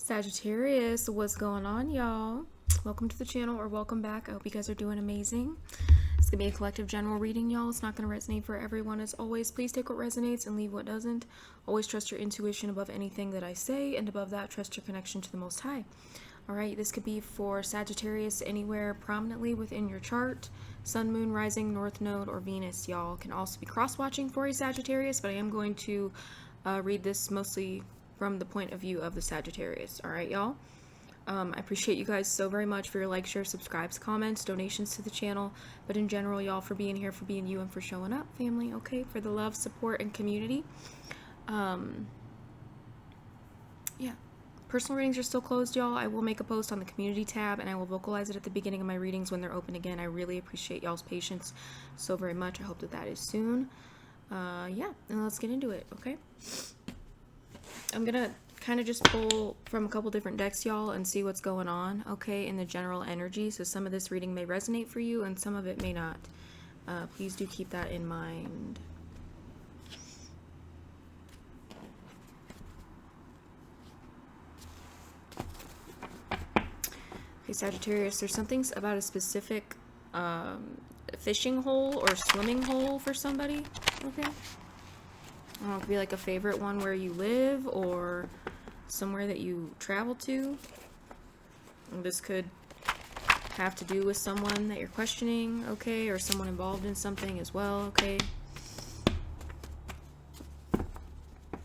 Sagittarius, what's going on, y'all? Welcome to the channel, or welcome back. I hope you guys are doing amazing. It's gonna be a collective general reading, y'all. It's not gonna resonate for everyone. As always, please take what resonates and leave what doesn't. Always trust your intuition above anything that I say, and above that, trust your connection to the Most High. All right, this could be for Sagittarius anywhere prominently within your chart. Sun, Moon, Rising, North Node, or Venus, y'all. Can also be cross-watching for a Sagittarius, but I am going to read this mostly from the point of view of the Sagittarius. All right, y'all. I appreciate you guys so very much for your likes, shares, subscribes, comments, donations to the channel, but in general, y'all, for being here, for being you, and for showing up, family, okay, for the love, support, and community. Yeah. Personal readings are still closed, y'all. I will make a post on the community tab, and I will vocalize it at the beginning of my readings when they're open again. I really appreciate y'all's patience so very much. I hope that that is soon. Yeah, and let's get into it, okay? I'm gonna kind of just pull from a couple different decks, y'all, and see what's going on, okay, in the general energy. So some of this reading may resonate for you, and some of it may not. Please do keep that in mind. Okay, Sagittarius, there's something about a specific fishing hole or swimming hole for somebody, okay? I don't know, it could be like a favorite one where you live or somewhere that you travel to. And this could have to do with someone that you're questioning, okay, or someone involved in something as well, okay.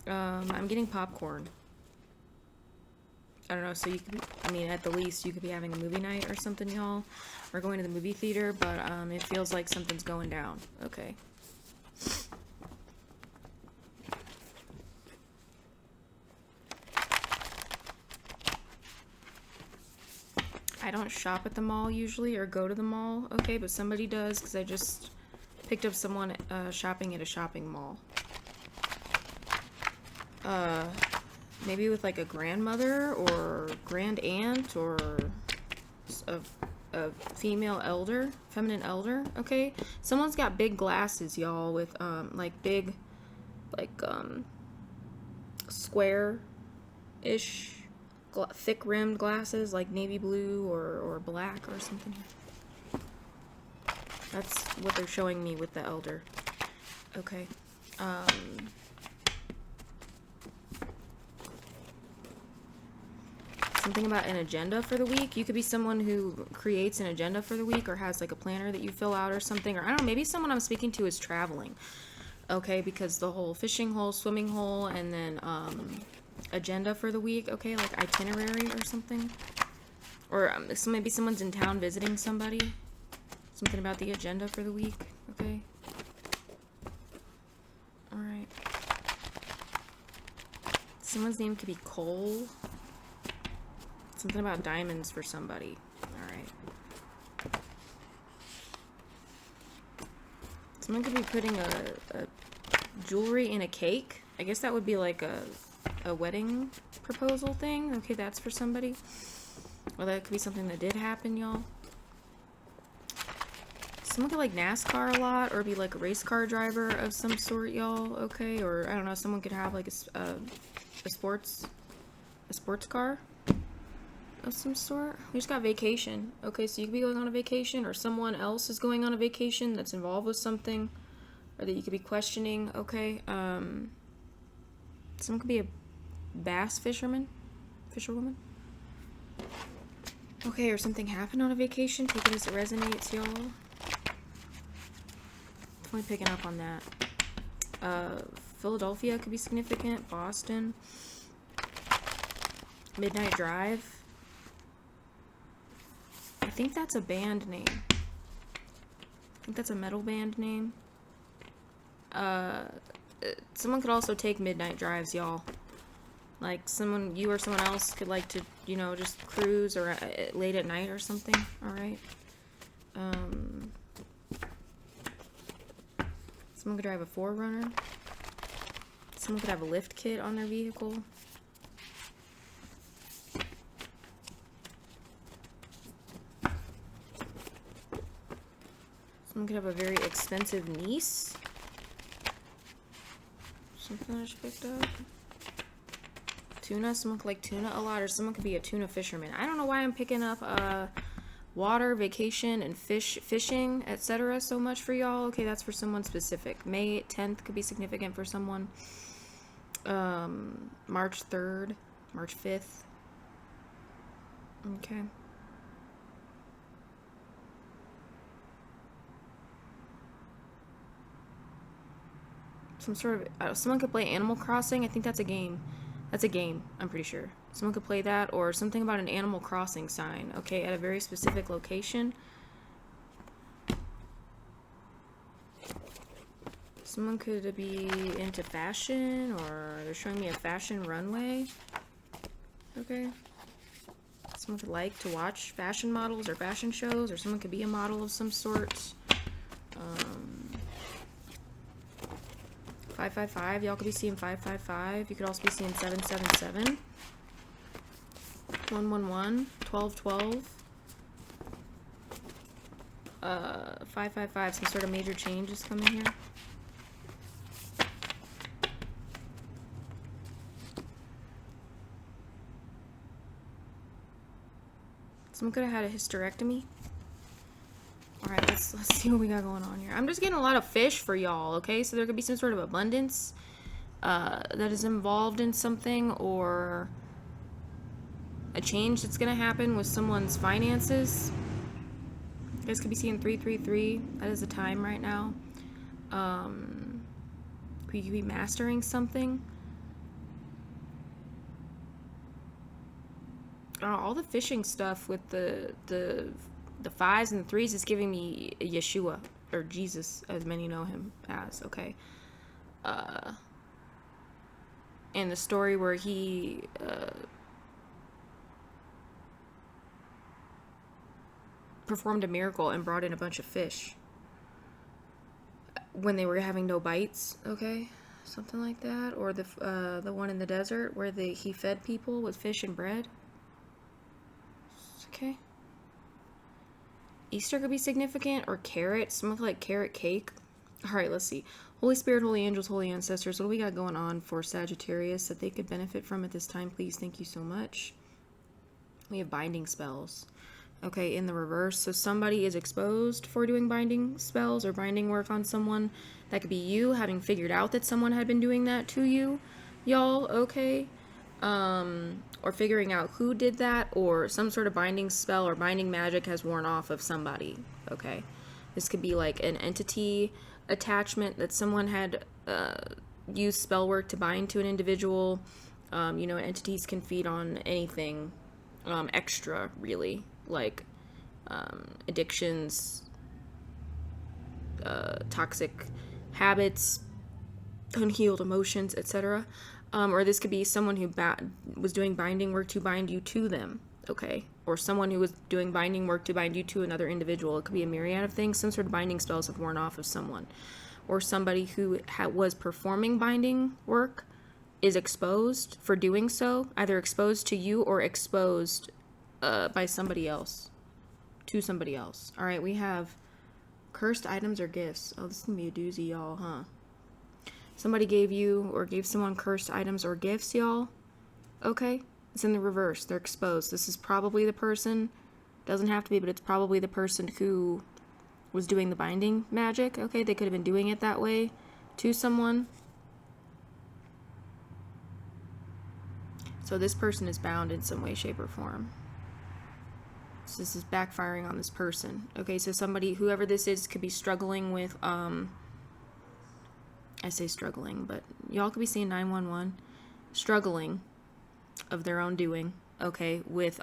I'm getting popcorn. I don't know, so you could, I mean, at the least, you could be having a movie night or something, y'all, or going to the movie theater, but it feels like something's going down, okay. I don't shop at the mall usually, or go to the mall, okay, but somebody does, because I just picked up someone shopping at a shopping mall. Maybe with like a grandmother or grand aunt or a female elder, feminine elder, okay? Someone's got big glasses, y'all, with like big, like square-ish, thick rimmed glasses, like navy blue or black or something. That's what they're showing me with the elder. Okay. Something about an agenda for the week. You could be someone who creates an agenda for the week, or has like a planner that you fill out or something. Or I don't know, maybe someone I'm speaking to is traveling. Okay, because the whole fishing hole, swimming hole, and then agenda for the week, okay, like itinerary or something. Or so maybe someone's in town visiting somebody. Something about the agenda for the week, okay. Alright. Someone's name could be Cole. Something about diamonds for somebody. Alright. Someone could be putting a jewelry in a cake. I guess that would be like a wedding proposal thing. Okay, that's for somebody. Or that could be something that did happen, y'all. Someone could like NASCAR a lot, or be like a race car driver of some sort, y'all. Okay, or I don't know, someone could have like a sports car of some sort. We just got vacation. Okay, so you could be going on a vacation, or someone else is going on a vacation that's involved with something, or that you could be questioning. Okay, someone could be a bass fisherwoman. Okay, or something happened on a vacation. Take it as it resonates, y'all. Definitely picking up on that. Philadelphia could be significant. Boston. Midnight Drive. I think that's a band name. I think that's a metal band name. Someone could also take midnight drives, y'all. Like someone, you or someone else could like to, you know, just cruise or late at night or something. Alright. Someone could drive a 4Runner. Someone could have a lift kit on their vehicle. Someone could have a very expensive niece. Something I just picked up. tuna. Someone could like tuna a lot, or someone could be a tuna fisherman. I don't know why I'm picking up water, vacation, and fishing, etc. so much for y'all. Okay, that's for someone specific. May 10th could be significant for someone. March 3rd, March 5th. Okay. Some sort of, someone could play Animal Crossing. I think that's a game. That's a game, I'm pretty sure. Someone could play that, or something about an Animal Crossing sign, okay, at a very specific location. Someone could be into fashion, or they're showing me a fashion runway, okay. Someone could like to watch fashion models or fashion shows, or someone could be a model of some sort. 555, y'all could be seeing 555. You could also be seeing 777. 111, 1212. 555, some sort of major change is coming here. Someone could have had a hysterectomy. Alright, let's see what we got going on here. I'm just getting a lot of fish for y'all, okay? So there could be some sort of abundance that is involved in something, or a change that's going to happen with someone's finances. You guys could be seeing 333. That is the time right now. We could be mastering something. All the fishing stuff with the 5s and the 3s is giving me Yeshua, or Jesus, as many know him as, okay? And the story where he performed a miracle and brought in a bunch of fish when they were having no bites, okay? Something like that. Or the one in the desert where he fed people with fish and bread. Okay. Easter could be significant, or carrot, something like carrot cake. All right, let's see. Holy Spirit, holy angels, holy ancestors, what do we got going on for Sagittarius that they could benefit from at this time, please? Thank you so much. We have binding spells. Okay, in the reverse. So somebody is exposed for doing binding spells or binding work on someone. That could be you having figured out that someone had been doing that to you, y'all, okay? Or figuring out who did that, or some sort of binding spell or binding magic has worn off of somebody, okay? This could be like an entity attachment that someone had used spell work to bind to an individual. You know, entities can feed on anything extra, really, like addictions, toxic habits, unhealed emotions, etc. Or this could be someone who was doing binding work to bind you to them, okay? Or someone who was doing binding work to bind you to another individual. It could be a myriad of things. Some sort of binding spells have worn off of someone. Or somebody who was performing binding work is exposed for doing so, either exposed to you or exposed by somebody else, to somebody else. All right, we have cursed items or gifts. Oh, this is going to be a doozy, y'all, huh? Somebody gave you or gave someone cursed items or gifts, y'all. Okay? It's in the reverse. They're exposed. This is probably the person. Doesn't have to be, but it's probably the person who was doing the binding magic. Okay? They could have been doing it that way to someone. So this person is bound in some way, shape, or form. So this is backfiring on this person. Okay? So somebody, whoever this is, could be struggling with, I say struggling, but y'all could be seeing 911, struggling of their own doing, okay, with,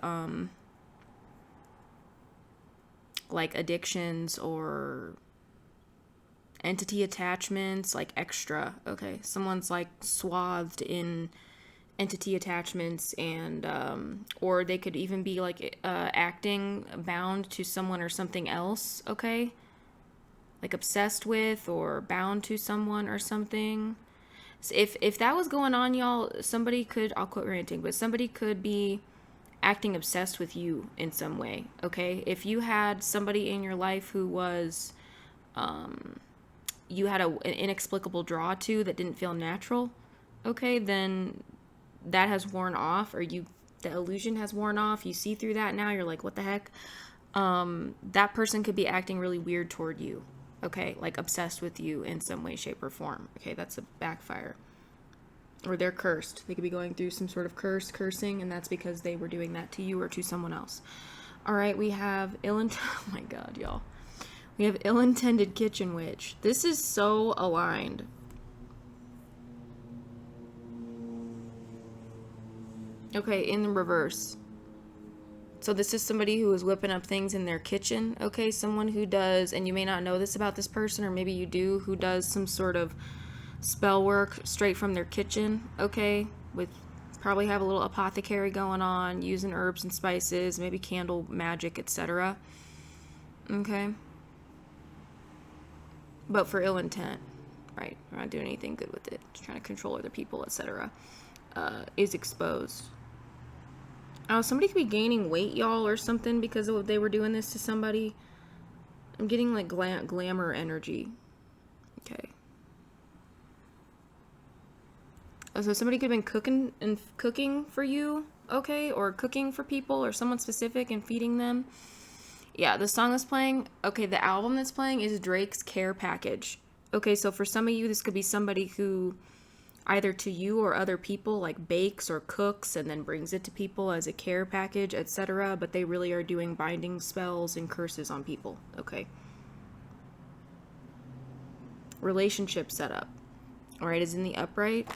like addictions or entity attachments, like extra, okay, someone's like swathed in entity attachments, and, or they could even be like, acting bound to someone or something else, okay, like obsessed with or bound to someone or something. So if that was going on, y'all, somebody could, I'll quit ranting, but somebody could be acting obsessed with you in some way, okay? If you had somebody in your life who was, you had an inexplicable draw to that didn't feel natural, okay, then that has worn off, or the illusion has worn off, you see through that now, you're like, what the heck? That person could be acting really weird toward you, okay? Like obsessed with you in some way, shape, or form, okay? That's a backfire. Or they're cursed. They could be going through some sort of cursing, and that's because they were doing that to you or to someone else. All right, we have oh my God, y'all. We have ill-intended kitchen witch. This is so aligned. Okay, in the reverse. So this is somebody who is whipping up things in their kitchen. Okay, someone who does, and you may not know this about this person, or maybe you do, who does some sort of spell work straight from their kitchen. Okay, with probably have a little apothecary going on, using herbs and spices, maybe candle magic, etc. Okay. But for ill intent, right? We're not doing anything good with it. Just trying to control other people, etc. Is exposed. Oh, somebody could be gaining weight, y'all, or something because they were doing this to somebody. I'm getting like glamour energy. Okay. So somebody could have been cooking for you, okay, or cooking for people or someone specific and feeding them. Yeah, the song that's playing, okay, the album that's playing is Drake's Care Package. Okay, so for some of you, this could be somebody who either to you or other people like bakes or cooks and then brings it to people as a care package, etc. But they really are doing binding spells and curses on people, okay? Relationship setup. All right, is in the upright.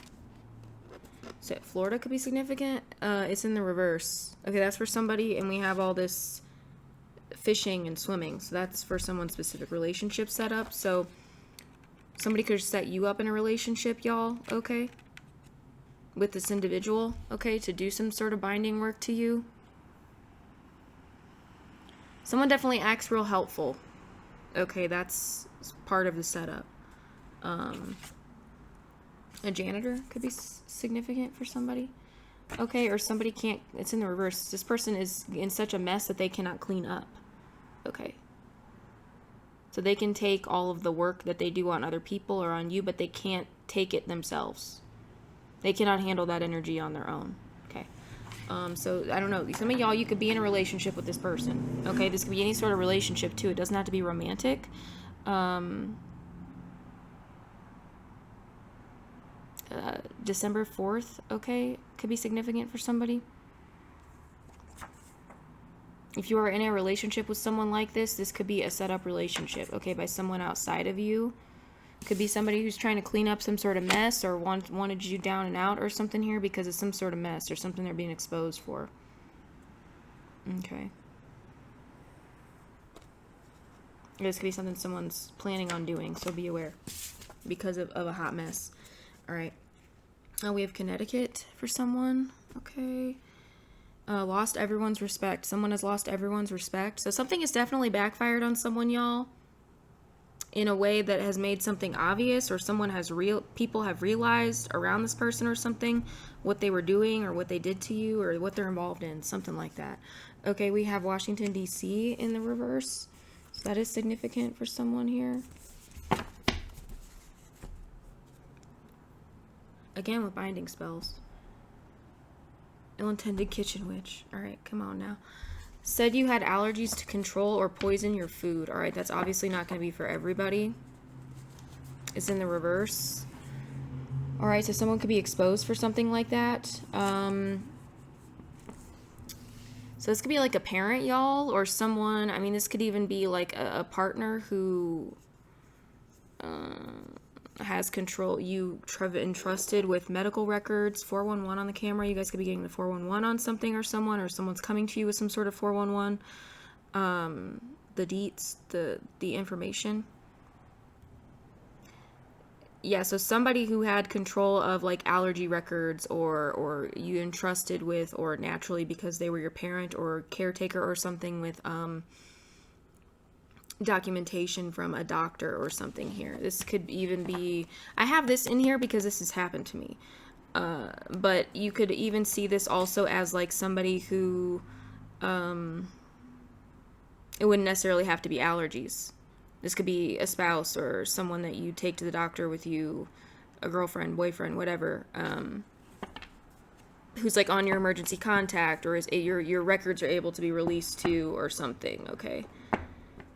So Florida could be significant. It's in the reverse. Okay, that's for somebody, and we have all this fishing and swimming. So that's for someone's specific relationship setup. So somebody could set you up in a relationship, y'all, okay? With this individual, okay, to do some sort of binding work to you. Someone definitely acts real helpful. Okay, that's part of the setup. A janitor could be significant for somebody. Okay, or somebody can't, it's in the reverse. This person is in such a mess that they cannot clean up. Okay. So they can take all of the work that they do on other people or on you, but they can't take it themselves. They cannot handle that energy on their own. Okay. So I don't know. Some of y'all, you could be in a relationship with this person. Okay, this could be any sort of relationship too. It doesn't have to be romantic. December 4th, okay, could be significant for somebody. If you are in a relationship with someone like this, this could be a set-up relationship, okay, by someone outside of you. Could be somebody who's trying to clean up some sort of mess or wanted you down and out or something here because of some sort of mess or something they're being exposed for. Okay. This could be something someone's planning on doing, so be aware because of a hot mess. All right. We have Connecticut for someone. Okay. Lost everyone's respect. Someone has lost everyone's respect. So something has definitely backfired on someone, y'all, in a way that has made something obvious, or people have realized around this person or something what they were doing or what they did to you or what they're involved in, something like that. Okay, we have Washington, D.C. in the reverse. So that is significant for someone here. Again, with binding spells. Ill-intended kitchen witch. All right, come on now. Said you had allergies to control or poison your food. All right, that's obviously not going to be for everybody. It's in the reverse. All right, so someone could be exposed for something like that. So this could be like a parent, y'all, or someone. I mean, this could even be like a partner who has control. You entrusted with medical records, 411 on the camera. You guys could be getting the 411 on something or someone, or someone's coming to you with some sort of 411. The deets, the information. Yeah, so somebody who had control of like allergy records or you entrusted with, or naturally because they were your parent or caretaker or something, with documentation from a doctor or something here. This could even be, I have this in here because this has happened to me. But you could even see this also as like somebody who, it wouldn't necessarily have to be allergies. This could be a spouse or someone that you take to the doctor with you, a girlfriend, boyfriend, whatever. who's like on your emergency contact, or is your records are able to be released to, or something, okay?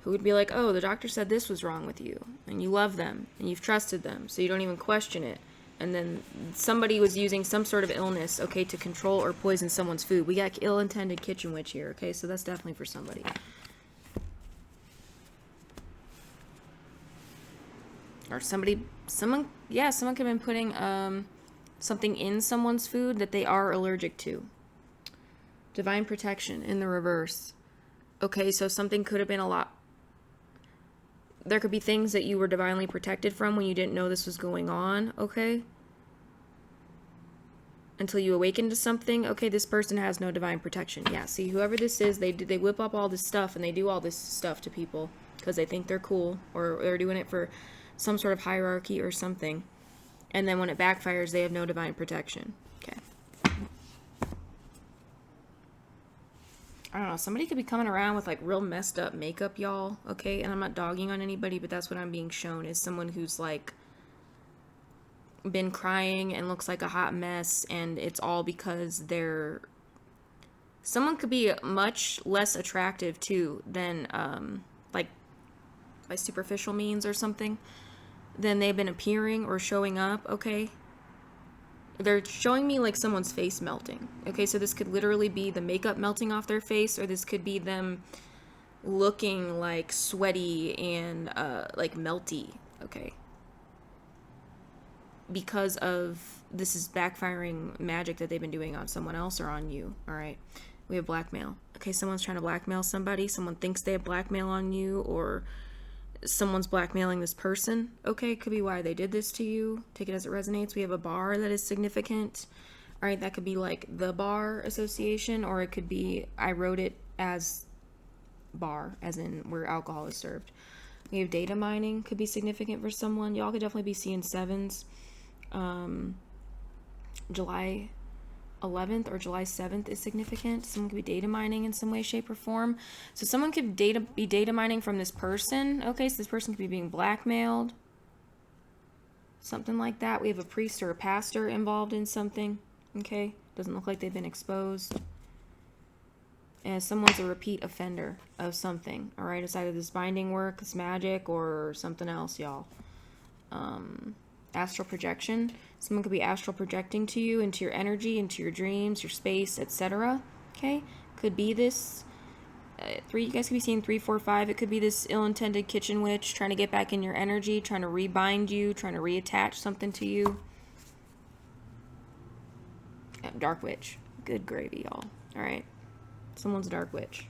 Who would be like, oh, the doctor said this was wrong with you, and you love them, and you've trusted them, so you don't even question it. And then somebody was using some sort of illness, okay, to control or poison someone's food. We got ill-intended kitchen witch here, okay? So that's definitely for somebody. Or someone could have been putting something in someone's food that they are allergic to. Divine protection in the reverse. Okay, so something could have been there could be things that you were divinely protected from when you didn't know this was going on, okay? Until you awaken to something, okay, this person has no divine protection. Yeah, see, whoever this is, they whip up all this stuff, and they do all this stuff to people because they think they're cool, or they're doing it for some sort of hierarchy or something. And then when it backfires, they have no divine protection. Okay. I don't know, somebody could be coming around with like real messed up makeup, y'all, okay? And I'm not dogging on anybody, but that's what I'm being shown, is someone who's like been crying and looks like a hot mess, and it's all because someone could be much less attractive too than like by superficial means or something, than they've been appearing or showing up, okay? They're showing me like someone's face melting. Okay, so this could literally be the makeup melting off their face, or this could be them looking like sweaty and like melty, okay? Because of this is backfiring magic that they've been doing on someone else or on you, all right? We have blackmail. Okay, someone's trying to blackmail somebody. Someone thinks they have blackmail on you, or someone's blackmailing this person. Okay, could be why they did this to you. Take it as it resonates. We have a bar that is significant. All right, that could be like the bar association, or it could be I wrote it as bar, as in where alcohol is served. We have data mining, could be significant for someone. Y'all could definitely be seeing sevens. July 11th or July 7th is significant. Someone could be data mining in some way, shape, or form. So someone could be data mining from this person. Okay, so this person could be being blackmailed. Something like that. We have a priest or a pastor involved in something. Okay, doesn't look like they've been exposed. And someone's a repeat offender of something. All right, it's either this binding work, this magic, or something else, y'all. Astral projection. Someone could be astral projecting to you, into your energy, into your dreams, your space, etc. Okay, could be this you guys could be seeing 3, 4, 5. It could be this ill-intended kitchen witch trying to get back in your energy, trying to rebind you, trying to reattach something to you. Dark witch. Good gravy, y'all. All right, someone's a dark witch.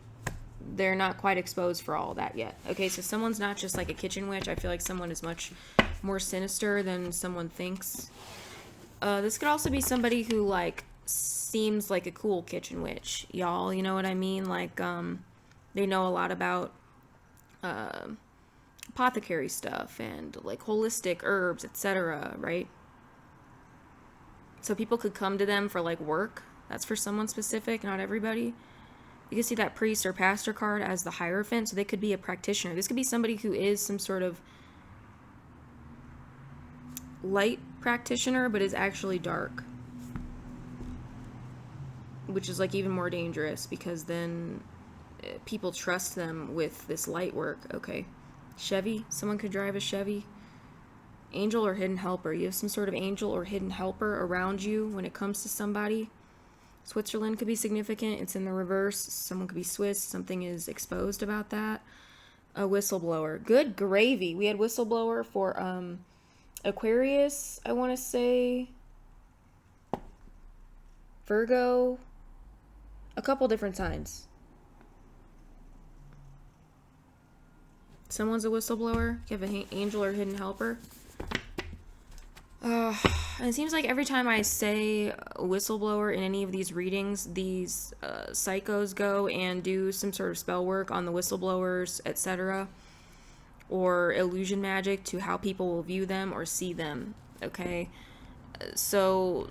They're not quite exposed for all that yet. Okay, so someone's not just like a kitchen witch. I feel like someone is much more sinister than someone thinks. This could also be somebody who like seems like a cool kitchen witch, y'all. You know what I mean? Like they know a lot about apothecary stuff and like holistic herbs, etc. Right? So people could come to them for like work. That's for someone specific, not everybody. You can see that priest or pastor card as the Hierophant, so they could be a practitioner. This could be somebody who is some sort of light practitioner, but is actually dark. Which is like even more dangerous, because then people trust them with this light work. Okay. Chevy. Someone could drive a Chevy. Angel or hidden helper. You have some sort of angel or hidden helper around you when it comes to somebody. Switzerland could be significant. It's in the reverse. Someone could be Swiss. Something is exposed about that. A whistleblower. Good gravy. We had whistleblower for Aquarius, I want to say. Virgo. A couple different signs. Someone's a whistleblower. You have an angel or hidden helper. And it seems like every time I say whistleblower in any of these readings, these psychos go and do some sort of spell work on the whistleblowers, etc. Or illusion magic to how people will view them or see them. Okay? So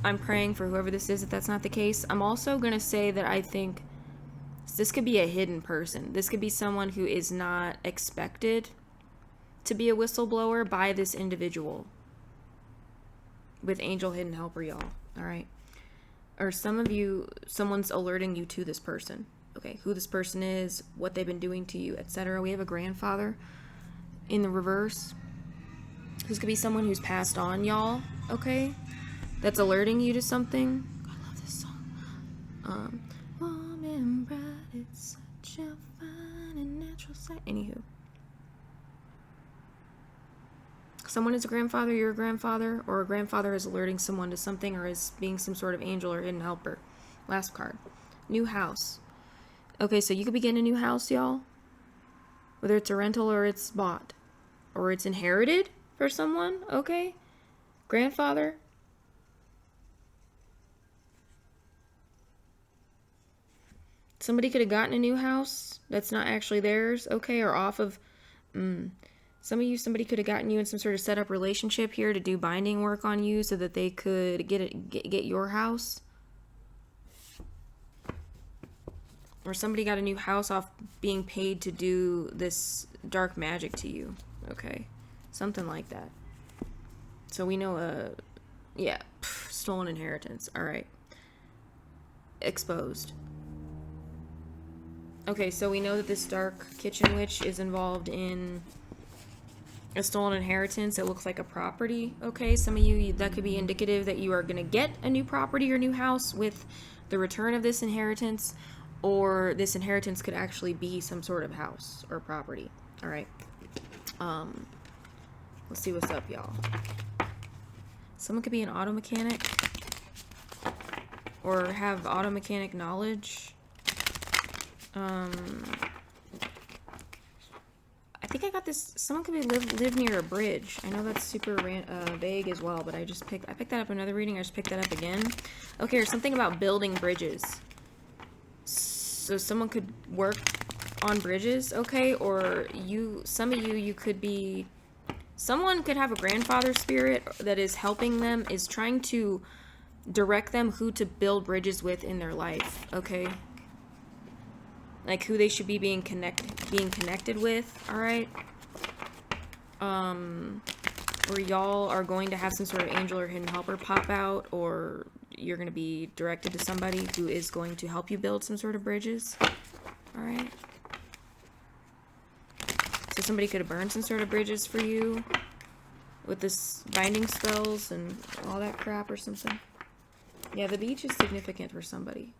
I'm praying for whoever this is if that's not the case. I'm also going to say that I think this could be a hidden person. This could be someone who is not expected to be a whistleblower by this individual. with angel hidden helper, y'all. All right. Or some of you, someone's alerting you to this person. Okay, who this person is, what they've been doing to you, etc. We have a grandfather in the reverse. This could be someone who's passed on, y'all. Okay, that's alerting you to something. I love this song. Warm and bright, it's such a fine and natural sight. Anywho, someone is a grandfather, you're a grandfather, or a grandfather is alerting someone to something, or is being some sort of angel or hidden helper. Last card, new house. Okay, so you could be getting a new house, y'all. Whether it's a rental or it's bought. Or it's inherited for someone, okay? Grandfather. Somebody could have gotten a new house that's not actually theirs, okay? Or off of... Some of you, somebody could have gotten you in some sort of set up relationship here to do binding work on you so that they could get your house. Or somebody got a new house off being paid to do this dark magic to you. Okay. Something like that. So we know, stolen inheritance. All right. Exposed. Okay, so we know that this dark kitchen witch is involved in a stolen inheritance. It looks like a property. Okay, some of you, that could be indicative that you are going to get a new property or new house with the return of this inheritance. Or this inheritance could actually be some sort of house or property. All right. Let's see what's up, y'all. Someone could be an auto mechanic or have auto mechanic knowledge. I think I got this. Someone could be live near a bridge. I know that's super vague as well, but I picked that up in another reading. I just picked that up again. Okay, or something about building bridges. So someone could work on bridges, okay? Or some of you could be... Someone could have a grandfather spirit that is helping them, is trying to direct them who to build bridges with in their life, okay? Like who they should be being connected with, all right? Or y'all are going to have some sort of angel or hidden helper pop out, or you're going to be directed to somebody who is going to help you build some sort of bridges. All right. So somebody could have burned some sort of bridges for you with this binding spells and all that crap or something. Yeah, the beach is significant for somebody.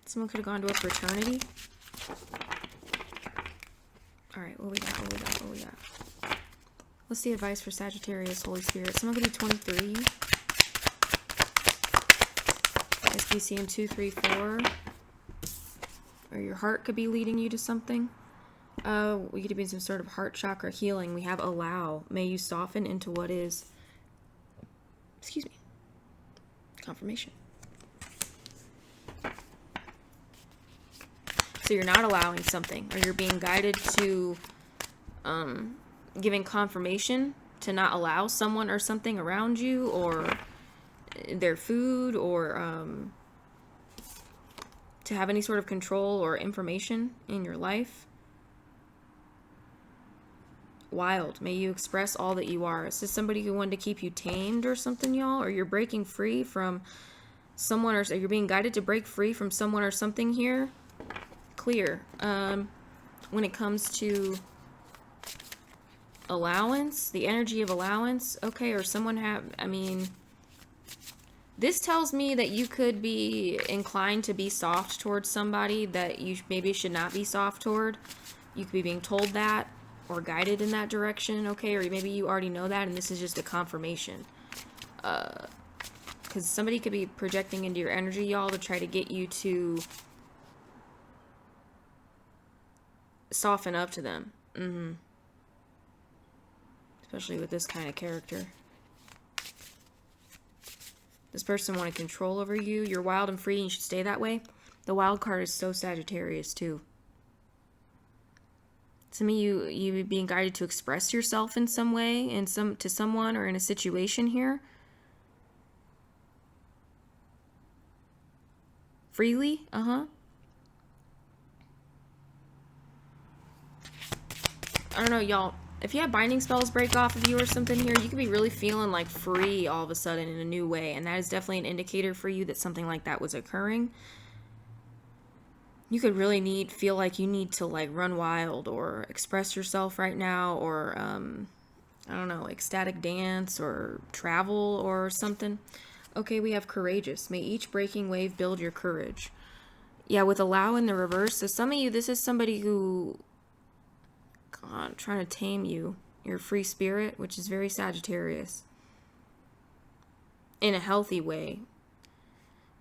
Someone could have gone to a fraternity. All right, what we got? What's the advice for Sagittarius, Holy Spirit? Someone could be 23. SPC in 2, 3, 4. Or your heart could be leading you to something. We could be in some sort of heart chakra healing. We have allow. May you soften into what is. Excuse me. Confirmation. So you're not allowing something, or you're being guided to giving confirmation to not allow someone or something around you, or their food, or to have any sort of control or information in your life. Wild. May you express all that you are. Is this somebody who wanted to keep you tamed or something, y'all? Or you're breaking free from someone, or you're being guided to break free from someone or something here? Clear. When it comes to allowance, the energy of allowance, okay, or someone this tells me that you could be inclined to be soft towards somebody that you maybe should not be soft toward. You could be being told that or guided in that direction, okay, or maybe you already know that and this is just a confirmation. Because somebody could be projecting into your energy, y'all, to try to get you to soften up to them. Especially with this kind of character. This person wanted control over you. You're wild and free and you should stay that way. The wild card is so Sagittarius too. Some of you being guided to express yourself in some way, to someone or in a situation here. Freely, I don't know, y'all. If you have binding spells break off of you or something here, you could be really feeling like free all of a sudden in a new way. And that is definitely an indicator for you that something like that was occurring. You could really feel like you need to like run wild or express yourself right now, or I don't know, ecstatic dance or travel or something. Okay, we have courageous. May each breaking wave build your courage. Yeah, with allow in the reverse. So some of you, this is somebody who, God, trying to tame you, your free spirit, which is very Sagittarius, in a healthy way.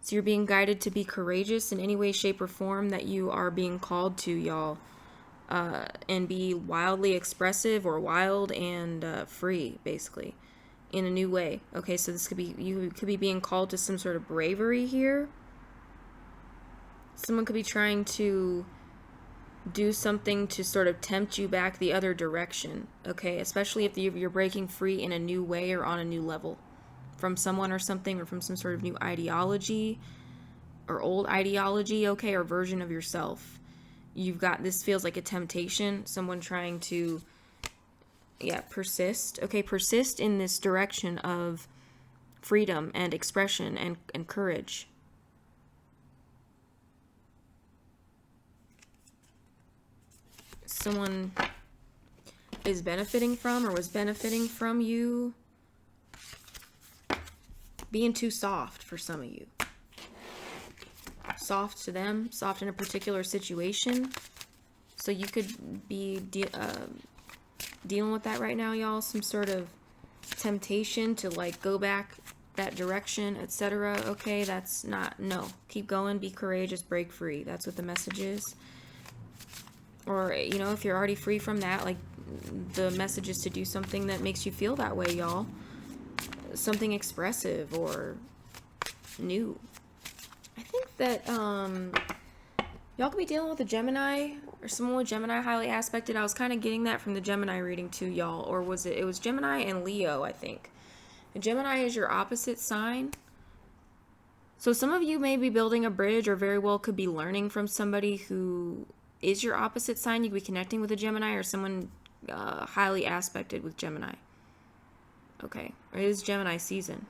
So you're being guided to be courageous in any way, shape, or form that you are being called to, y'all. And be wildly expressive or wild and free, basically, in a new way. Okay, so this could be, you could be being called to some sort of bravery here. Someone could be trying to do something to sort of tempt you back the other direction, okay? Especially if you're breaking free in a new way or on a new level from someone or something, or from some sort of new ideology or old ideology, okay, or version of yourself. You've got, this feels like a temptation, someone trying to, yeah, persist, okay, persist in this direction of freedom and expression and courage. Someone is benefiting from or was benefiting from you being too soft for some of you. Soft to them, soft in a particular situation. So you could be dealing with that right now, y'all. Some sort of temptation to like go back that direction, etc. Okay, that's not, no. Keep going, be courageous, break free. That's what the message is. Or, you know, if you're already free from that, like, the message is to do something that makes you feel that way, y'all. Something expressive or new. I think that, y'all could be dealing with a Gemini, or someone with Gemini highly aspected. I was kind of getting that from the Gemini reading too, y'all. Or was it was Gemini and Leo, I think. And Gemini is your opposite sign. So some of you may be building a bridge, or very well could be learning from somebody who is your opposite sign. You could be connecting with a Gemini, or someone highly aspected with Gemini. Okay, it is Gemini season.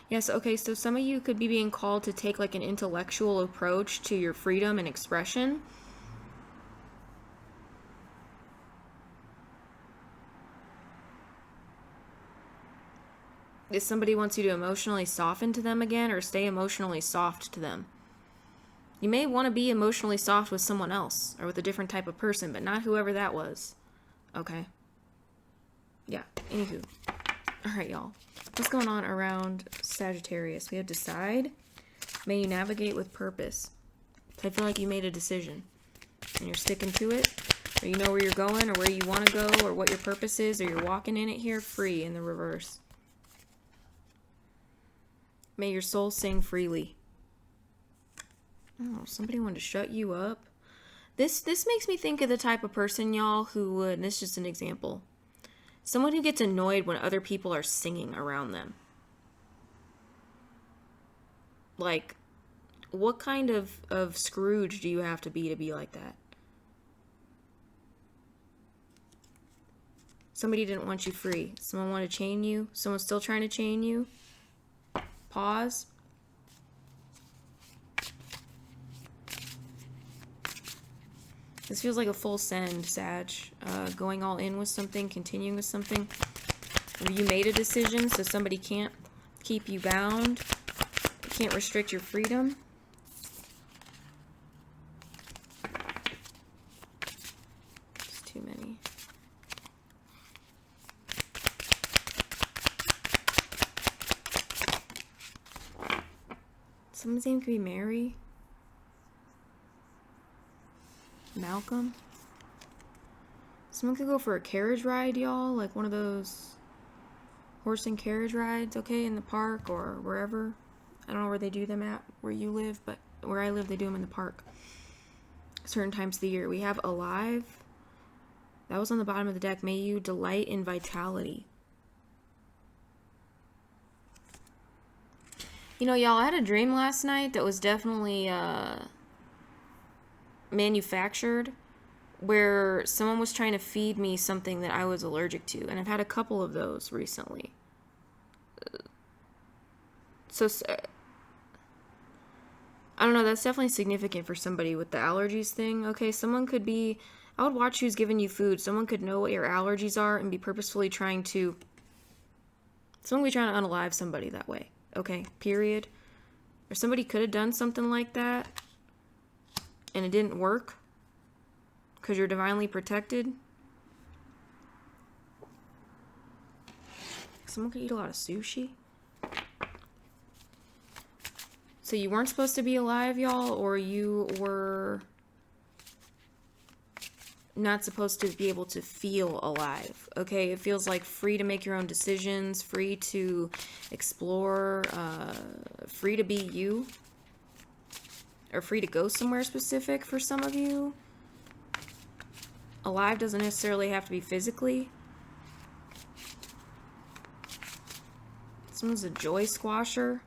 Yes, okay, so some of you could be being called to take like an intellectual approach to your freedom and expression. If somebody wants you to emotionally soften to them again, or stay emotionally soft to them. You may want to be emotionally soft with someone else, or with a different type of person, but not whoever that was. Okay? Yeah, anywho. Alright, y'all. What's going on around Sagittarius? We have decide. May you navigate with purpose. So I feel like you made a decision, and you're sticking to it, or you know where you're going, or where you want to go, or what your purpose is, or you're walking in it here free in the reverse. May your soul sing freely. Oh, somebody wanted to shut you up. This makes me think of the type of person, y'all, who would, and this is just an example, someone who gets annoyed when other people are singing around them. Like, what kind of Scrooge do you have to be like that? Somebody didn't want you free. Someone wanted to chain you. Someone's still trying to chain you. Pause. This feels like a full send, Sag. Going all in with something, continuing with something. You made a decision, so somebody can't keep you bound. Can't restrict your freedom. It's too many. Someone's name could be Mary. Malcolm. Someone could go for a carriage ride, y'all. Like one of those horse and carriage rides, okay, in the park or wherever. I don't know where they do them at, where you live, but where I live, they do them in the park. Certain times of the year. We have alive. That was on the bottom of the deck. May you delight in vitality. You know, y'all, I had a dream last night that was definitely manufactured, where someone was trying to feed me something that I was allergic to, and I've had a couple of those recently. So I don't know, that's definitely significant for somebody with the allergies thing. Okay, someone could be, I would watch who's giving you food. Someone could know what your allergies are and be purposefully trying to, someone could be trying to unalive somebody that way. Okay, period. Or somebody could have done something like that and it didn't work because you're divinely protected. Someone could eat a lot of sushi. So you weren't supposed to be alive, y'all, or you were not supposed to be able to feel alive. Okay, it feels like free to make your own decisions, free to explore, free to be you, or free to go somewhere specific for some of you. Alive doesn't necessarily have to be physically. Someone's a joy squasher.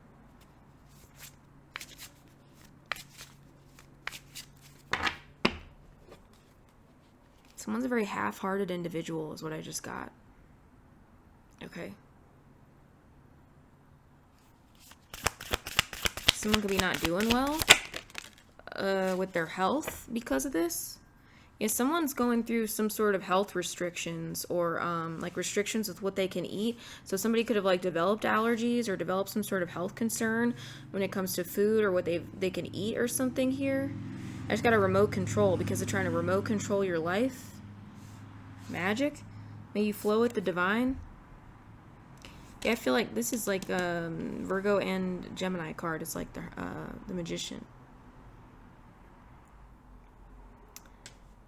Someone's a very half-hearted individual is what I just got. Okay. Someone could be not doing well with their health because of this. If someone's going through some sort of health restrictions or like restrictions with what they can eat. So somebody could have like developed allergies or developed some sort of health concern when it comes to food or what they can eat or something here. I just got a remote control because they're trying to remote control your life. Magic. May you flow with the divine. Yeah, I feel like this is like Virgo and Gemini card. It's like the Magician.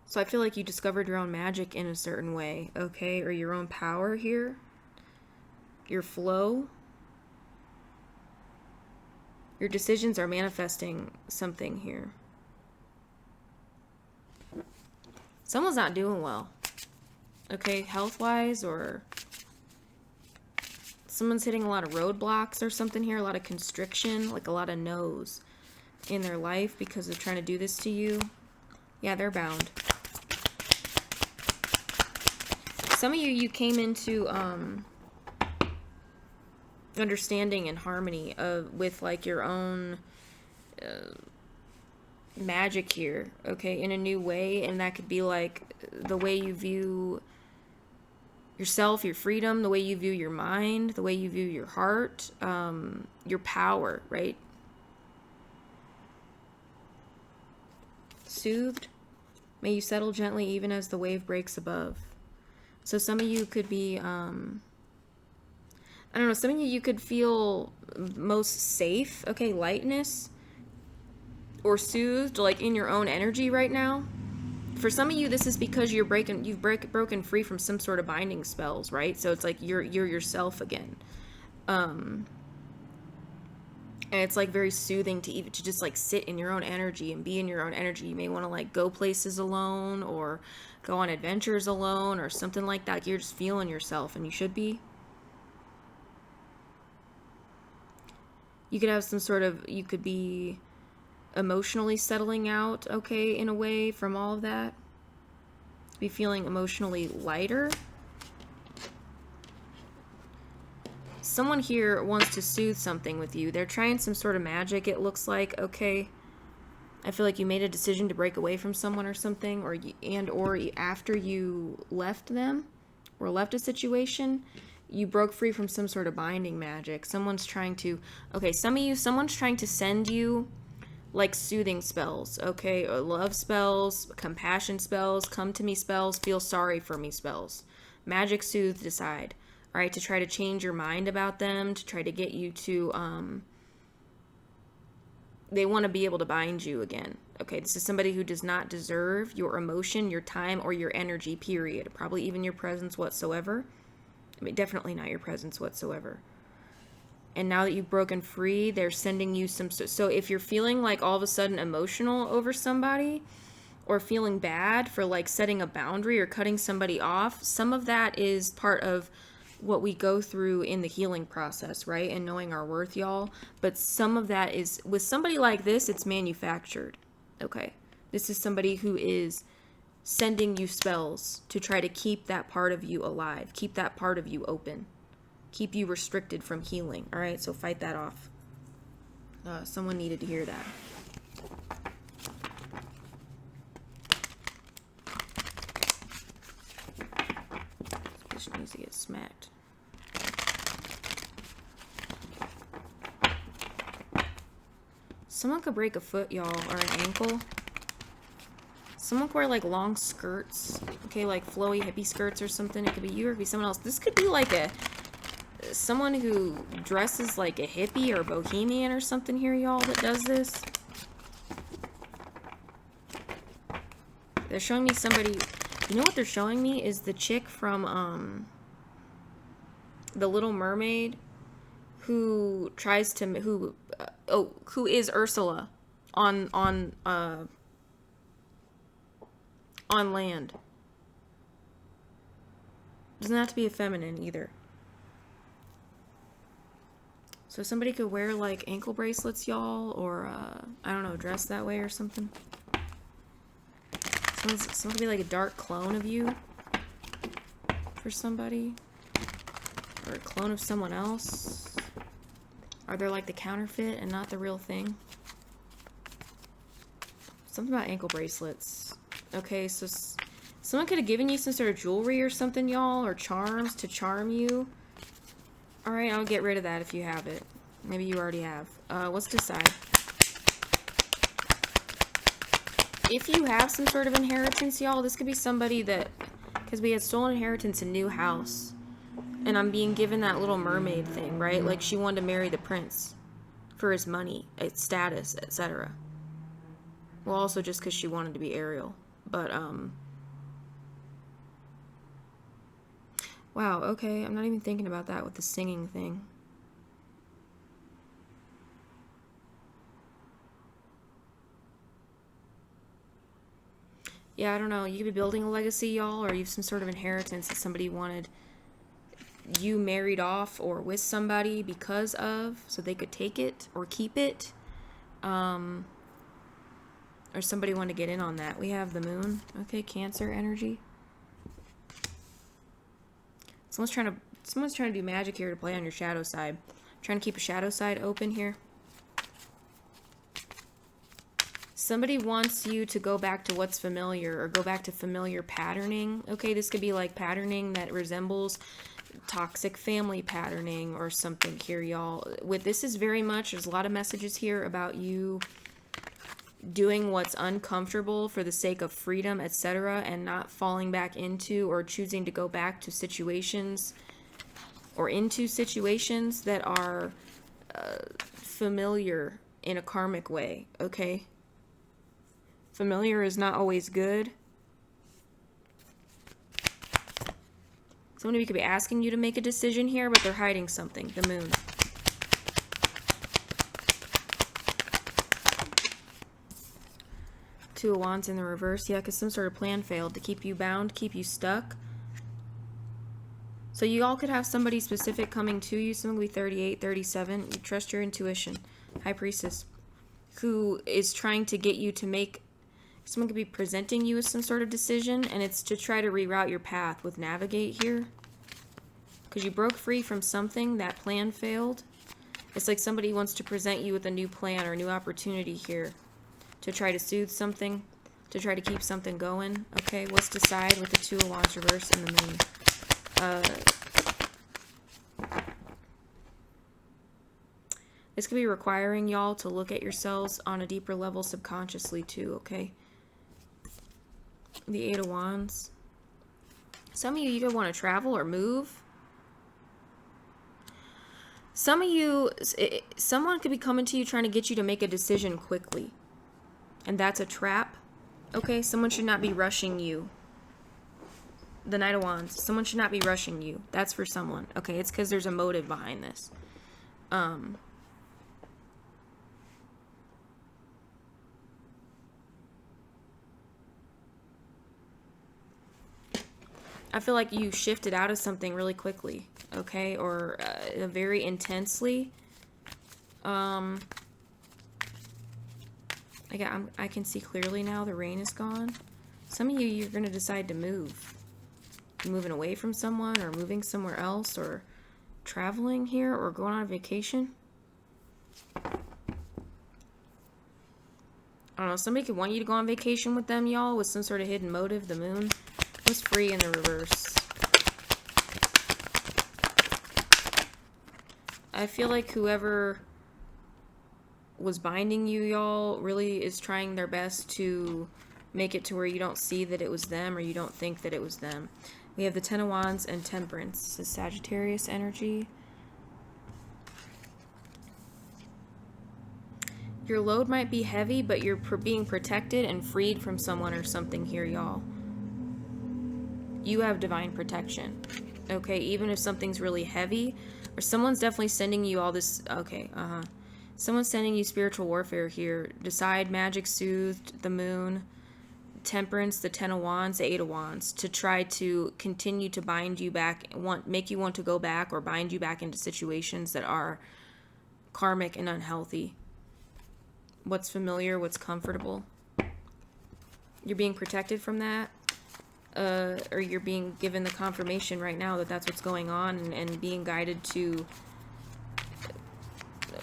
So I feel like you discovered your own magic in a certain way, okay? Or your own power here. Your flow. Your decisions are manifesting something here. Someone's not doing well. Okay, health-wise, or someone's hitting a lot of roadblocks or something here, a lot of constriction, like a lot of no's in their life because they're trying to do this to you. Yeah, they're bound. Some of you came into understanding and harmony with like your own magic here, okay, in a new way, and that could be like the way you view yourself, your freedom, the way you view your mind, the way you view your heart, your power, right? Soothed. May you settle gently even as the wave breaks above. So some of you could be, I don't know, some of you could feel most safe, okay, lightness, or soothed, like in your own energy right now. For some of you, this is because you've broken free from some sort of binding spells, right? So it's like you're yourself again. And it's like very soothing to just like sit in your own energy and be in your own energy. You may want to like go places alone or go on adventures alone or something like that. You're just feeling yourself, and you should be. You could have some sort of, you could be emotionally settling out, okay, in a way from all of that. Be feeling emotionally lighter. Someone here wants to soothe something with you. They're trying some sort of magic, it looks like, okay. I feel like you made a decision to break away from someone or something, or after you left them or left a situation, you broke free from some sort of binding magic. Someone's trying to, okay, some of you, someone's trying to send you like soothing spells, okay, or love spells, compassion spells, come to me spells, feel sorry for me spells, magic soothed aside, all right, to try to change your mind about them, to try to get you to, they want to be able to bind you again, okay, this is somebody who does not deserve your emotion, your time, or your energy, period, probably even your presence whatsoever. I mean, definitely not your presence whatsoever. And now that you've broken free, they're sending you some... So if you're feeling like all of a sudden emotional over somebody, or feeling bad for like setting a boundary or cutting somebody off, some of that is part of what we go through in the healing process, right? And knowing our worth, y'all. But some of that is, with somebody like this, it's manufactured. Okay. This is somebody who is sending you spells to try to keep that part of you alive, keep that part of you open, keep you restricted from healing. All right, so fight that off. Someone needed to hear that. This bitch needs to get smacked. Someone could break a foot, y'all, or an ankle. Someone could wear like long skirts, okay, like flowy hippie skirts or something. It could be you or it could be someone else. This could be like someone who dresses like a hippie or bohemian or something here, y'all, that does this. They're showing me somebody, you know what they're showing me is the chick from The Little Mermaid who tries to, who is Ursula on land. Doesn't have to be a feminine either. So somebody could wear like ankle bracelets, y'all, or I don't know, dress that way or something. Someone could be like a dark clone of you for somebody, or a clone of someone else. Are they like the counterfeit and not the real thing? Something about ankle bracelets. Okay, so someone could have given you some sort of jewelry or something, y'all, or charms to charm you. Alright, I'll get rid of that if you have it. Maybe you already have. Let's decide. If you have some sort of inheritance, y'all, this could be somebody that, because we had stolen inheritance in New House, and I'm being given that Little Mermaid thing, right? Like, she wanted to marry the prince for his money, its status, etc. Well, also just because she wanted to be Ariel. But, wow, okay, I'm not even thinking about that with the singing thing. Yeah, I don't know. You could be building a legacy, y'all, or you have some sort of inheritance that somebody wanted you married off or with somebody because of, so they could take it or keep it. Or somebody wanted to get in on that. We have the moon. Okay, Cancer energy. Someone's trying to do magic here to play on your shadow side. Trying to keep a shadow side open here. Somebody wants you to go back to what's familiar or go back to familiar patterning. Okay, this could be like patterning that resembles toxic family patterning or something here, y'all. With this is very much, there's a lot of messages here about you doing what's uncomfortable for the sake of freedom, etc., and not falling back into or choosing to go back to situations or into situations that are familiar in a karmic way, okay? Familiar is not always good. Somebody could be asking you to make a decision here, but they're hiding something. The moon. Two of Wands in the reverse. Yeah, because some sort of plan failed to keep you bound, keep you stuck. So you all could have somebody specific coming to you. Someone could be 38, 37. You trust your intuition. High Priestess. Who is trying to get you to make... Someone could be presenting you with some sort of decision, and it's to try to reroute your path with Navigate here. Because you broke free from something, that plan failed. It's like somebody wants to present you with a new plan or a new opportunity here. To try to soothe something, to try to keep something going. Okay, let's decide with the Two of Wands reverse and the moon. This could be requiring y'all to look at yourselves on a deeper level subconsciously too, okay? The Eight of Wands. Some of you either want to travel or move. Some of you, someone could be coming to you trying to get you to make a decision quickly. And that's a trap. Okay, someone should not be rushing you. The Knight of Wands. Someone should not be rushing you. That's for someone. Okay, it's because there's a motive behind this. I feel like you shifted out of something really quickly. okay, or very intensely. I can see clearly now the rain is gone. Some of you, you're going to decide to move. Moving away from someone, or moving somewhere else, or traveling here, or going on vacation. I don't know, somebody could want you to go on vacation with them, y'all, with some sort of hidden motive. The moon was free in the reverse. I feel like whoever was binding you, y'all, really is trying their best to make it to where you don't see that it was them, or you don't think that it was them. We have the Ten of Wands and Temperance. This is Sagittarius energy. Your load might be heavy, but you're being protected and freed from someone or something here, y'all. You have divine protection. Okay, even if something's really heavy, or someone's definitely sending you all this. Okay, someone's sending you spiritual warfare here. Decide, magic, soothed, the moon, Temperance, the Ten of Wands, the Eight of Wands, to try to continue to bind you back, make you want to go back, or bind you back into situations that are karmic and unhealthy. What's familiar, what's comfortable. You're being protected from that, or you're being given the confirmation right now that that's what's going on, and being guided to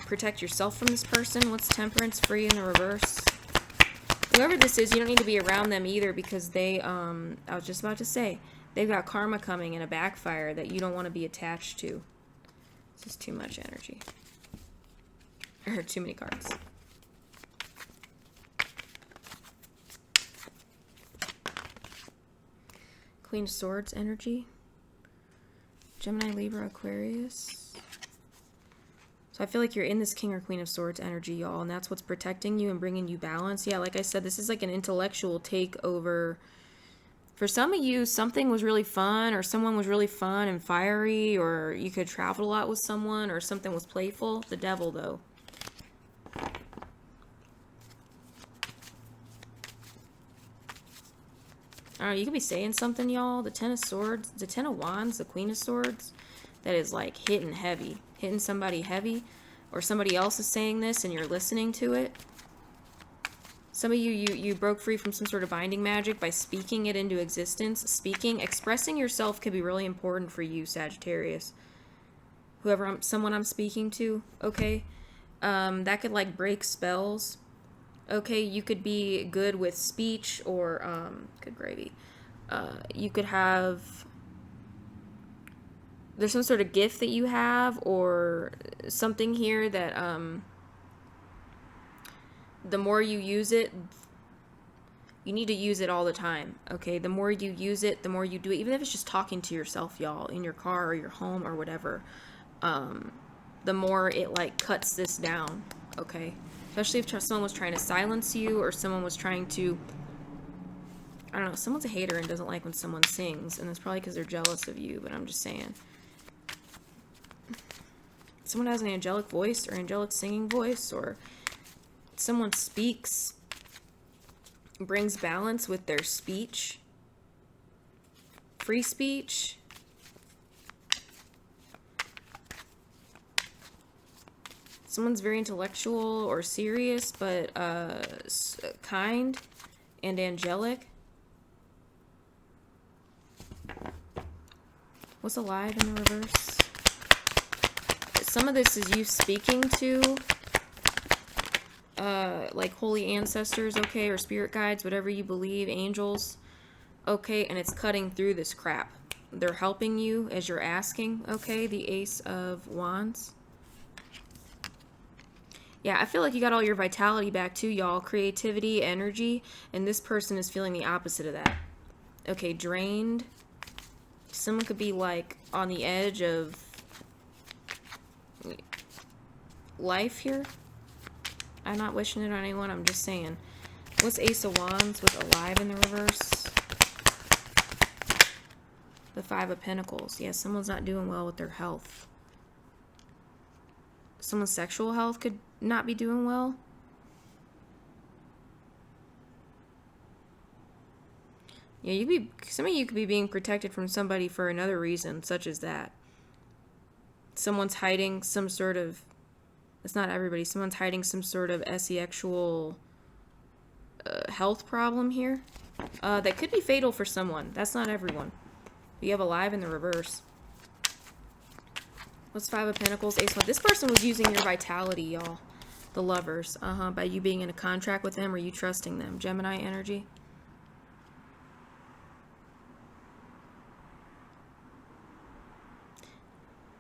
protect yourself from this person. What's Temperance, free in the reverse? Whoever this is, you don't need to be around them either, because they, I was just about to say, they've got karma coming and a backfire that you don't want to be attached to. It's just too much energy. Or too many cards. Queen of Swords energy. Gemini, Libra, Aquarius. So I feel like you're in this King or Queen of Swords energy, y'all, and that's what's protecting you and bringing you balance. Yeah, like I said, this is like an intellectual takeover. For some of you, something was really fun, or someone was really fun and fiery, or you could travel a lot with someone, or something was playful. The Devil, though. I don't know, you could be saying something, y'all. The Ten of Swords, the Ten of Wands, the Queen of Swords, that is like hitting heavy. Hitting somebody heavy, or somebody else is saying this and you're listening to it. Some of you broke free from some sort of binding magic by speaking it into existence. Expressing yourself could be really important for you, Sagittarius. Someone I'm speaking to, okay? That could like break spells. Okay, you could be good with speech, or, good gravy. You could have, there's some sort of gift that you have, or something here that, the more you use it, you need to use it all the time, okay? The more you use it, the more you do it, even if it's just talking to yourself, y'all, in your car or your home or whatever, the more it, like, cuts this down, okay? Especially if someone was trying to silence you, or someone was trying to, I don't know, someone's a hater and doesn't like when someone sings, and it's probably because they're jealous of you, but I'm just saying. Someone has an angelic voice, or angelic singing voice, or someone speaks, brings balance with their speech, free speech. Someone's very intellectual or serious, but kind and angelic. What's alive in the reverse? Some of this is you speaking to like holy ancestors, okay, or spirit guides, whatever you believe, angels, okay, and it's cutting through this crap. They're helping you as you're asking, okay, the Ace of Wands. Yeah, I feel like you got all your vitality back too, y'all, creativity, energy, and this person is feeling the opposite of that. Okay, drained. Someone could be like on the edge of life here. I'm not wishing it on anyone, I'm just saying. What's Ace of Wands with alive in the reverse? The Five of Pentacles. Yeah, someone's not doing well with their health. Someone's sexual health could not be doing well. Yeah, some of you could be being protected from somebody for another reason, such as that. someone's hiding some sort of, it's not everybody, someone's hiding some sort of sexual health problem here that could be fatal for someone. That's not everyone. You have alive in the reverse. What's Five of Pentacles? Ace of Wands. This person was using your vitality, y'all. The Lovers. By you being in a contract with them or you trusting them. Gemini energy.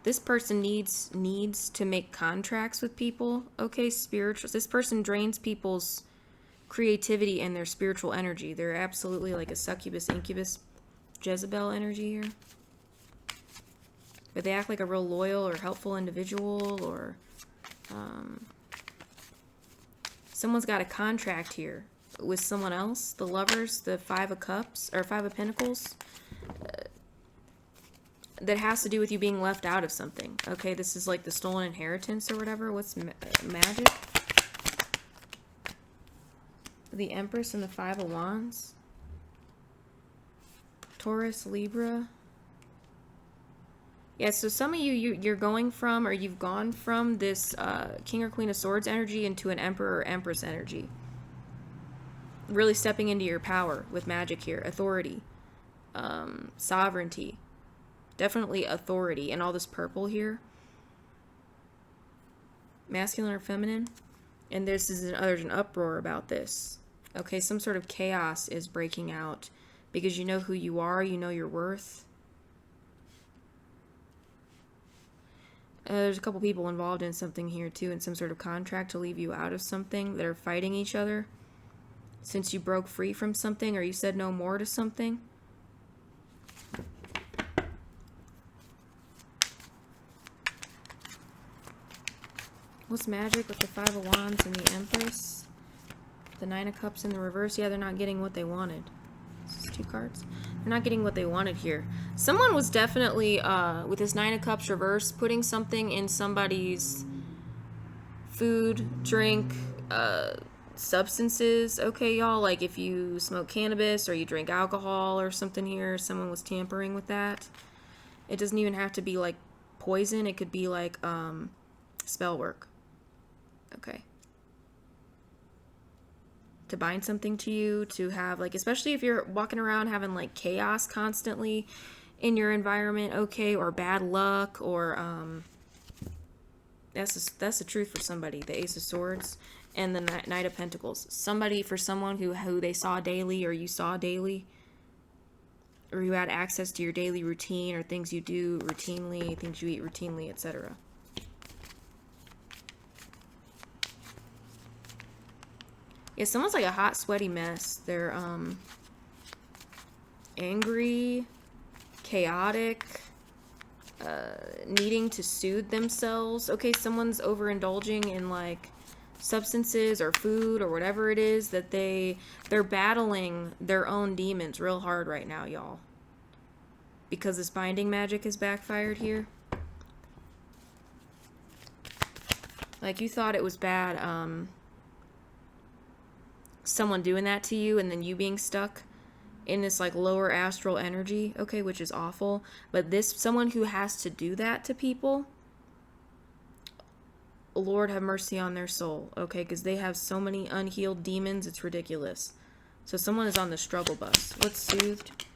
This person needs to make contracts with people. Okay, spiritual. This person drains people's creativity and their spiritual energy. They're absolutely like a succubus, incubus, Jezebel energy here. But they act like a real loyal or helpful individual, or someone's got a contract here with someone else. The Lovers, the Five of Cups, or Five of Pentacles, that has to do with you being left out of something. Okay, this is like the stolen inheritance or whatever. What's magic? The Empress and the Five of Wands. Taurus, Libra. Yeah, so some of you're going from, or you've gone from this King or Queen of Swords energy into an Emperor or Empress energy. Really stepping into your power with magic here. Authority. Sovereignty. Definitely authority. And all this purple here. Masculine or feminine. And there's an uproar about this. Okay, some sort of chaos is breaking out. Because you know who you are. You know your worth. There's a couple people involved in something here too, in some sort of contract to leave you out of something, that are fighting each other since you broke free from something or you said no more to something. What's magic with the Five of Wands and the Empress? The Nine of Cups in the reverse. Yeah, they're not getting what they wanted. This is 2 cards. They're not getting what they wanted here. Someone was definitely, with this Nine of Cups reverse, putting something in somebody's food, drink, substances. Okay, y'all, like if you smoke cannabis or you drink alcohol or something here, someone was tampering with that. It doesn't even have to be like poison. It could be like spell work. Okay. To bind something to you, to have like, especially if you're walking around having like chaos constantly in your environment, okay, or bad luck, or that's the truth for somebody. The Ace of Swords and the Knight of Pentacles. Somebody, for someone who they saw daily, or you saw daily, or you had access to your daily routine, or things you do routinely, things you eat routinely, etc. Yeah, someone's like a hot, sweaty mess. They're angry, chaotic, needing to soothe themselves. Okay, someone's overindulging in like substances or food or whatever it is that they're battling their own demons real hard right now, y'all. Because this binding magic is backfired here. Like you thought it was bad, someone doing that to you and then you being stuck in this like lower astral energy, okay, which is awful. But someone who has to do that to people, Lord have mercy on their soul, okay, because they have so many unhealed demons, it's ridiculous. So someone is on the struggle bus. What's soothed?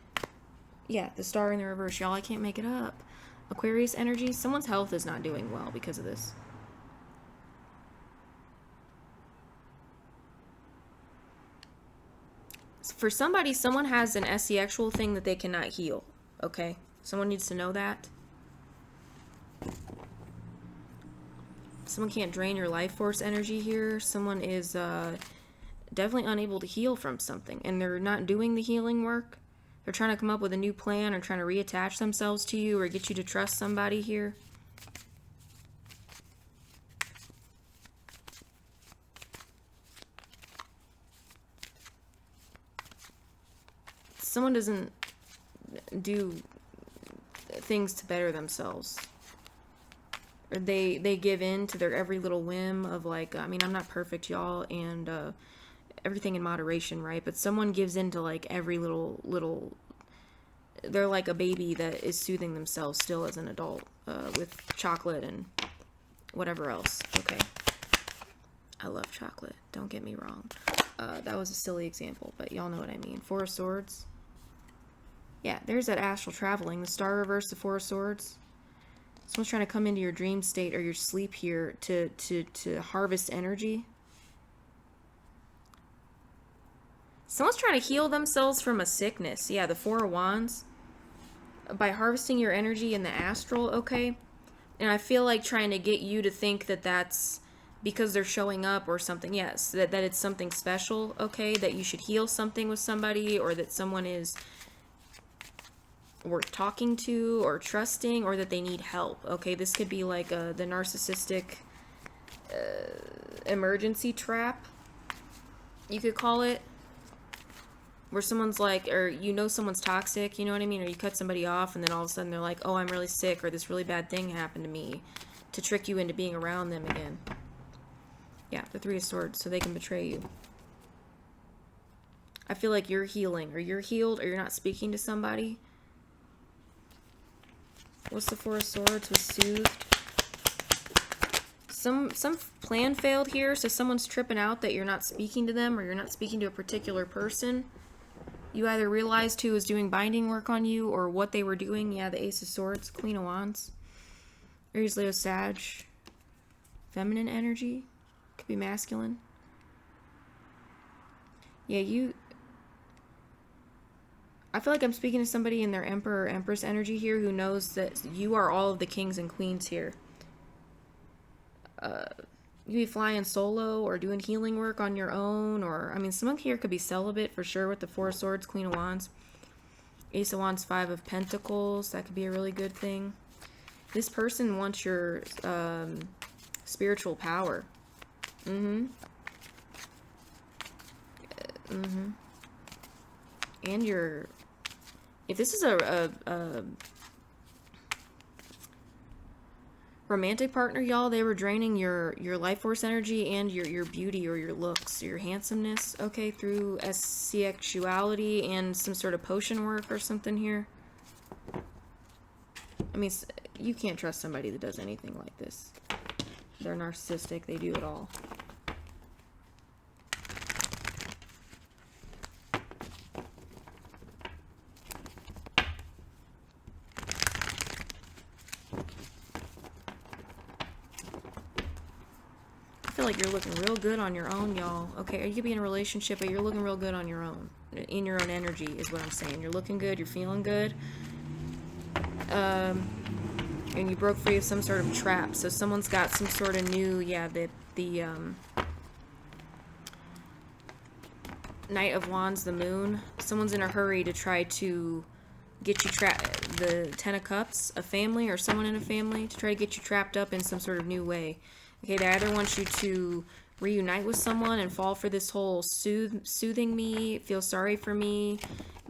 Yeah, the Star in the reverse, y'all. I can't make it up. Aquarius energy. Someone's health is not doing well because of this. For somebody, someone has an sexual thing that they cannot heal, okay? Someone needs to know that. Someone can't drain your life force energy here. Someone is definitely unable to heal from something, and they're not doing the healing work. They're trying to come up with a new plan or trying to reattach themselves to you or get you to trust somebody here. Someone doesn't do things to better themselves. Or they give in to their every little whim of like, I mean, I'm not perfect, y'all, and everything in moderation, right? But someone gives in to like every little they're like a baby that is soothing themselves still as an adult, with chocolate and whatever else. Okay. I love chocolate. Don't get me wrong. That was a silly example, but y'all know what I mean. Four of Swords. Yeah, there's that astral traveling. The Star reverse, the Four of Swords. Someone's trying to come into your dream state or your sleep here to harvest energy. Someone's trying to heal themselves from a sickness. Yeah, the Four of Wands. By harvesting your energy in the astral, okay? And I feel like trying to get you to think that that's because they're showing up or something. Yes, that it's something special, okay? That you should heal something with somebody, or that someone is worth talking to or trusting, or that they need help, okay? This could be like the narcissistic emergency trap, you could call it. Where someone's like, or you know someone's toxic, you know what I mean? Or you cut somebody off and then all of a sudden they're like, oh, I'm really sick, or this really bad thing happened to me, to trick you into being around them again. Yeah, the Three of Swords, so they can betray you. I feel like you're healing, or you're healed, or you're not speaking to somebody. What's the Four of Swords with soothed? Some plan failed here, so someone's tripping out that you're not speaking to them, or you're not speaking to a particular person. You either realized who was doing binding work on you or what they were doing. Yeah, the Ace of Swords, Queen of Wands. Aries, Leo, Sag. Feminine energy. Could be masculine. Yeah, I feel like I'm speaking to somebody in their Emperor or Empress energy here who knows that you are all of the kings and queens here. You be flying solo or doing healing work on your own, or, I mean, someone here could be celibate for sure with the Four of Swords, Queen of Wands. Ace of Wands, Five of Pentacles. That could be a really good thing. This person wants your spiritual power. And your, if this is a romantic partner, y'all, they were draining your life force energy and your beauty or your looks, your handsomeness, okay, through sexuality and some sort of potion work or something here. I mean, you can't trust somebody that does anything like this. They're narcissistic. They do it all. I feel like you're looking real good on your own, y'all. Okay, you could be in a relationship, but you're looking real good on your own. In your own energy is what I'm saying. You're looking good. You're feeling good. And you broke free of some sort of trap. So someone's got some sort of new, yeah, the Knight of Wands, the Moon. Someone's in a hurry to try to get you trapped. The Ten of Cups, a family or someone in a family, to try to get you trapped up in some sort of new way. Okay, they either want you to reunite with someone and fall for this whole soothing me, feel sorry for me,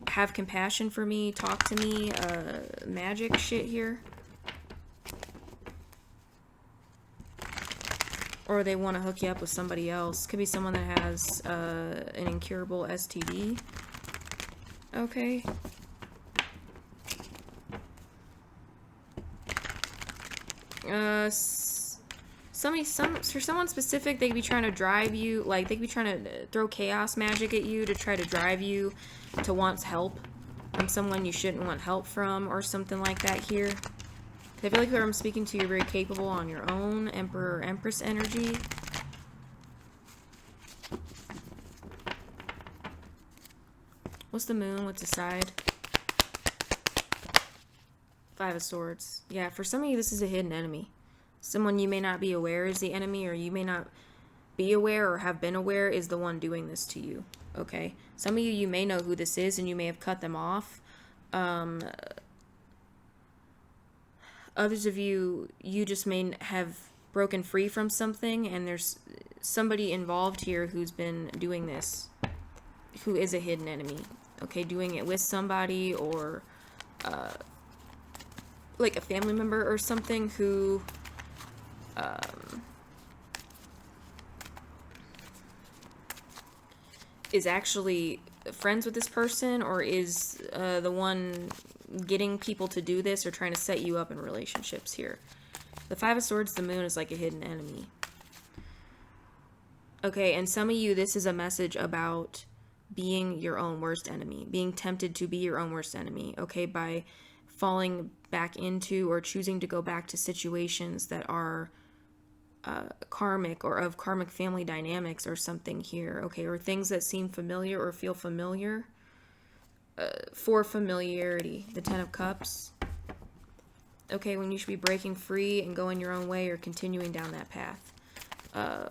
have compassion for me, talk to me, magic shit here. Or they want to hook you up with somebody else. Could be someone that has an incurable STD. Okay. For someone specific, they could be trying to drive you, like, they could be trying to throw chaos magic at you to try to drive you to want help from someone you shouldn't want help from, or something like that here. I feel like whoever I'm speaking to, you're very capable on your own. Emperor or Empress energy. What's the Moon? What's the side? Five of Swords. Yeah, for some of you, this is a hidden enemy. Someone you may not be aware is the enemy, or you may not be aware or have been aware is the one doing this to you. Okay? Some of you may know who this is, and you may have cut them off. Others of you, you just may have broken free from something, and there's somebody involved here who's been doing this, who is a hidden enemy. Okay, doing it with somebody, or like a family member or something who is actually friends with this person, or is the one getting people to do this or trying to set you up in relationships here. The Five of Swords, the moon, is like a hidden enemy. Okay, and some of you, this is a message about being your own worst enemy, being tempted to be your own worst enemy, okay, by falling back into or choosing to go back to situations that are karmic or of karmic family dynamics or something here, okay, or things that seem familiar or feel familiar for familiarity. The Ten of Cups. Okay, when you should be breaking free and going your own way or continuing down that path.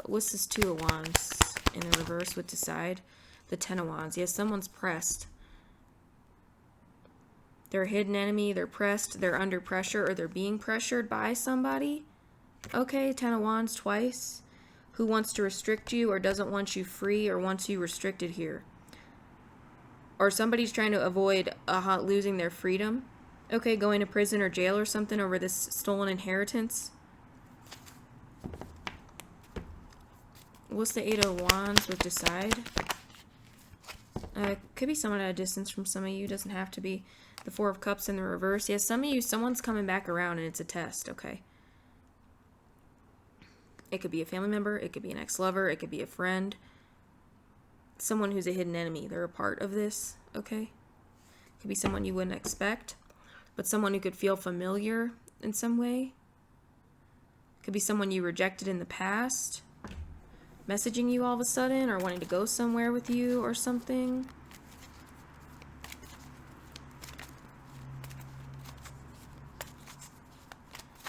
What's this Two of Wands in the reverse with Decide? The Ten of Wands. Yes, someone's pressed. They're a hidden enemy, they're pressed, they're under pressure, or they're being pressured by somebody. Okay, Ten of Wands twice. Who wants to restrict you or doesn't want you free or wants you restricted here. Or somebody's trying to avoid losing their freedom. Okay, going to prison or jail or something over this stolen inheritance. What's the Eight of Wands with Decide? Could be someone at a distance from some of you. Doesn't have to be. The Four of Cups in the reverse. Yes, some of you, someone's coming back around and it's a test, okay? It could be a family member. It could be an ex-lover. It could be a friend. Someone who's a hidden enemy. They're a part of this, okay? It could be someone you wouldn't expect, but someone who could feel familiar in some way. It could be someone you rejected in the past, messaging you all of a sudden or wanting to go somewhere with you or something.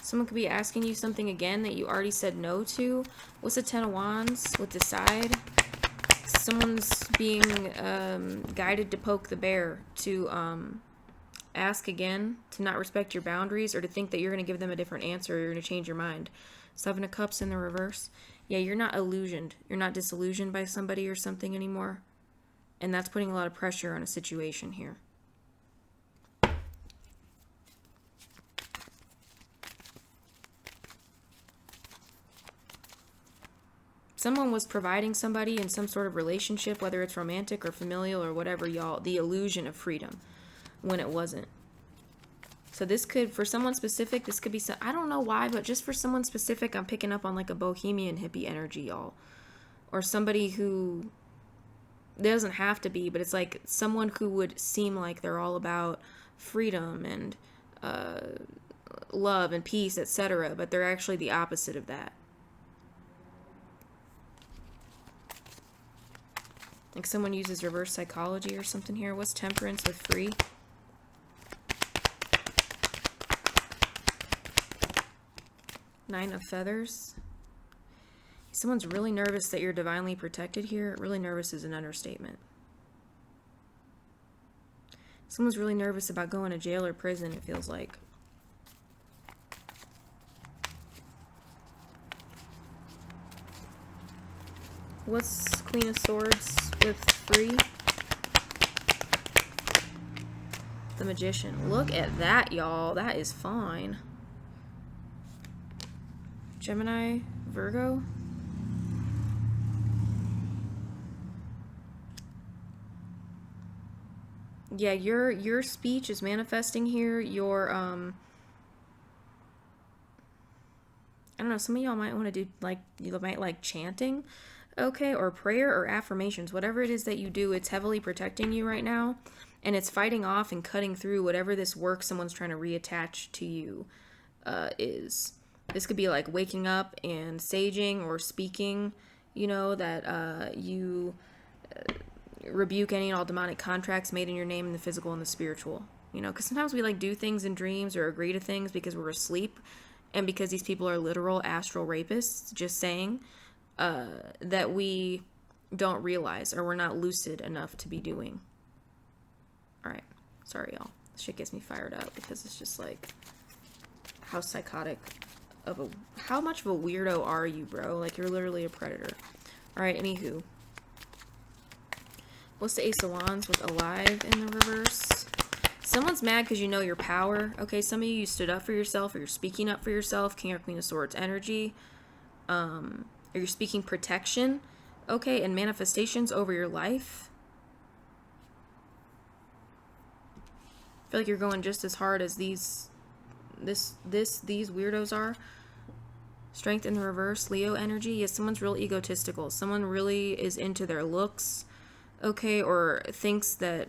Someone could be asking you something again that you already said no to. What's the Ten of Wands with Decide? Someone's being guided to poke the bear, to ask again, to not respect your boundaries, or to think that you're going to give them a different answer or you're going to change your mind. Seven of Cups in the reverse. Yeah, you're not illusioned. You're not disillusioned by somebody or something anymore. And that's putting a lot of pressure on a situation here. Someone was providing somebody in some sort of relationship, whether it's romantic or familial or whatever, y'all, the illusion of freedom when it wasn't. So this could, for someone specific, this could be some, I don't know why, but just for someone specific, I'm picking up on like a bohemian hippie energy, y'all. Or somebody who, doesn't have to be, but it's like someone who would seem like they're all about freedom and love and peace, etc., but they're actually the opposite of that. Like someone uses reverse psychology or something here. What's Temperance with Free? Nine of Feathers. Someone's really nervous that you're divinely protected here. Really nervous is an understatement. Someone's really nervous about going to jail or prison, it feels like. What's Queen of Swords with Free? The Magician. Look at that, y'all. That is fine. Gemini, Virgo. Yeah, your speech is manifesting here. Your I don't know, some of y'all might want to do like, you might like chanting, okay, or prayer or affirmations. Whatever it is that you do, it's heavily protecting you right now, and it's fighting off and cutting through whatever this work someone's trying to reattach to you is. This could be like waking up and saging or speaking, you know, that you rebuke any and all demonic contracts made in your name in the physical and the spiritual, you know, because sometimes we like do things in dreams or agree to things because we're asleep, and because these people are literal astral rapists, just saying, that we don't realize or we're not lucid enough to be doing. All right, sorry y'all, this shit gets me fired up because it's just like, how psychotic of a, how much of a weirdo are you, bro? Like, you're literally a predator. All right, anywho. What's the Ace of Wands with Alive in the reverse? Someone's mad because you know your power. Okay, some of you stood up for yourself, or you're speaking up for yourself. King or Queen of Swords energy. Or you're speaking protection, okay, and manifestations over your life. feel like you're going just as hard as these weirdos are. Strength in the reverse, Leo energy. Yes, someone's real egotistical. Someone really is into their looks, okay, or thinks that,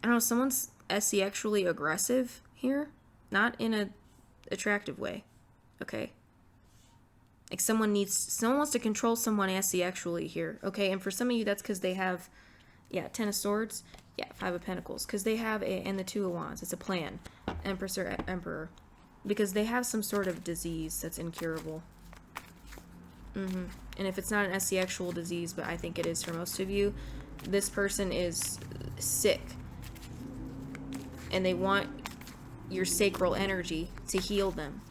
I don't know, someone's sexually aggressive here. Not in a attractive way, okay? Like someone wants to control someone sexually here, okay? And for some of you, that's because they have, yeah, 10 of Swords, yeah, 5 of Pentacles, because they have and the 2 of Wands. It's a plan, Empress or Emperor. Because they have some sort of disease that's incurable. And if it's not an sexual disease, but I think it is for most of you, this person is sick. And they want your sacral energy to heal them.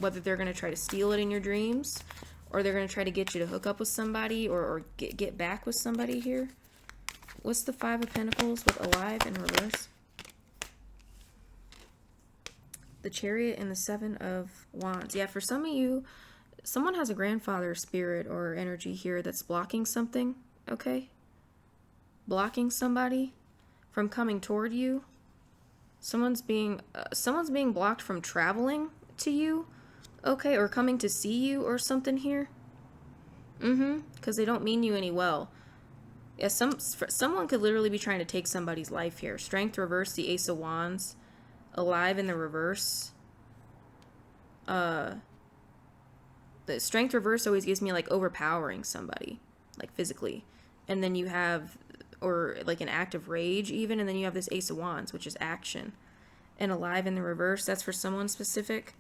Whether they're going to try to steal it in your dreams, or they're going to try to get you to hook up with somebody, or get back with somebody here. What's the 5 of Pentacles with alive in reverse? The Chariot and the 7 of Wands. Yeah, for some of you, someone has a grandfather spirit or energy here that's blocking something, okay? Blocking somebody from coming toward you. Someone's being blocked from traveling to you, okay? Or coming to see you or something here. Because they don't mean you any well. Yeah, someone could literally be trying to take somebody's life here. Strength reverse, the Ace of Wands. Alive in the reverse. The strength reverse always gives me like overpowering somebody, like physically. And then you have, or like an act of rage even, and then you have this Ace of Wands, which is action. And alive in the reverse, that's for someone specific.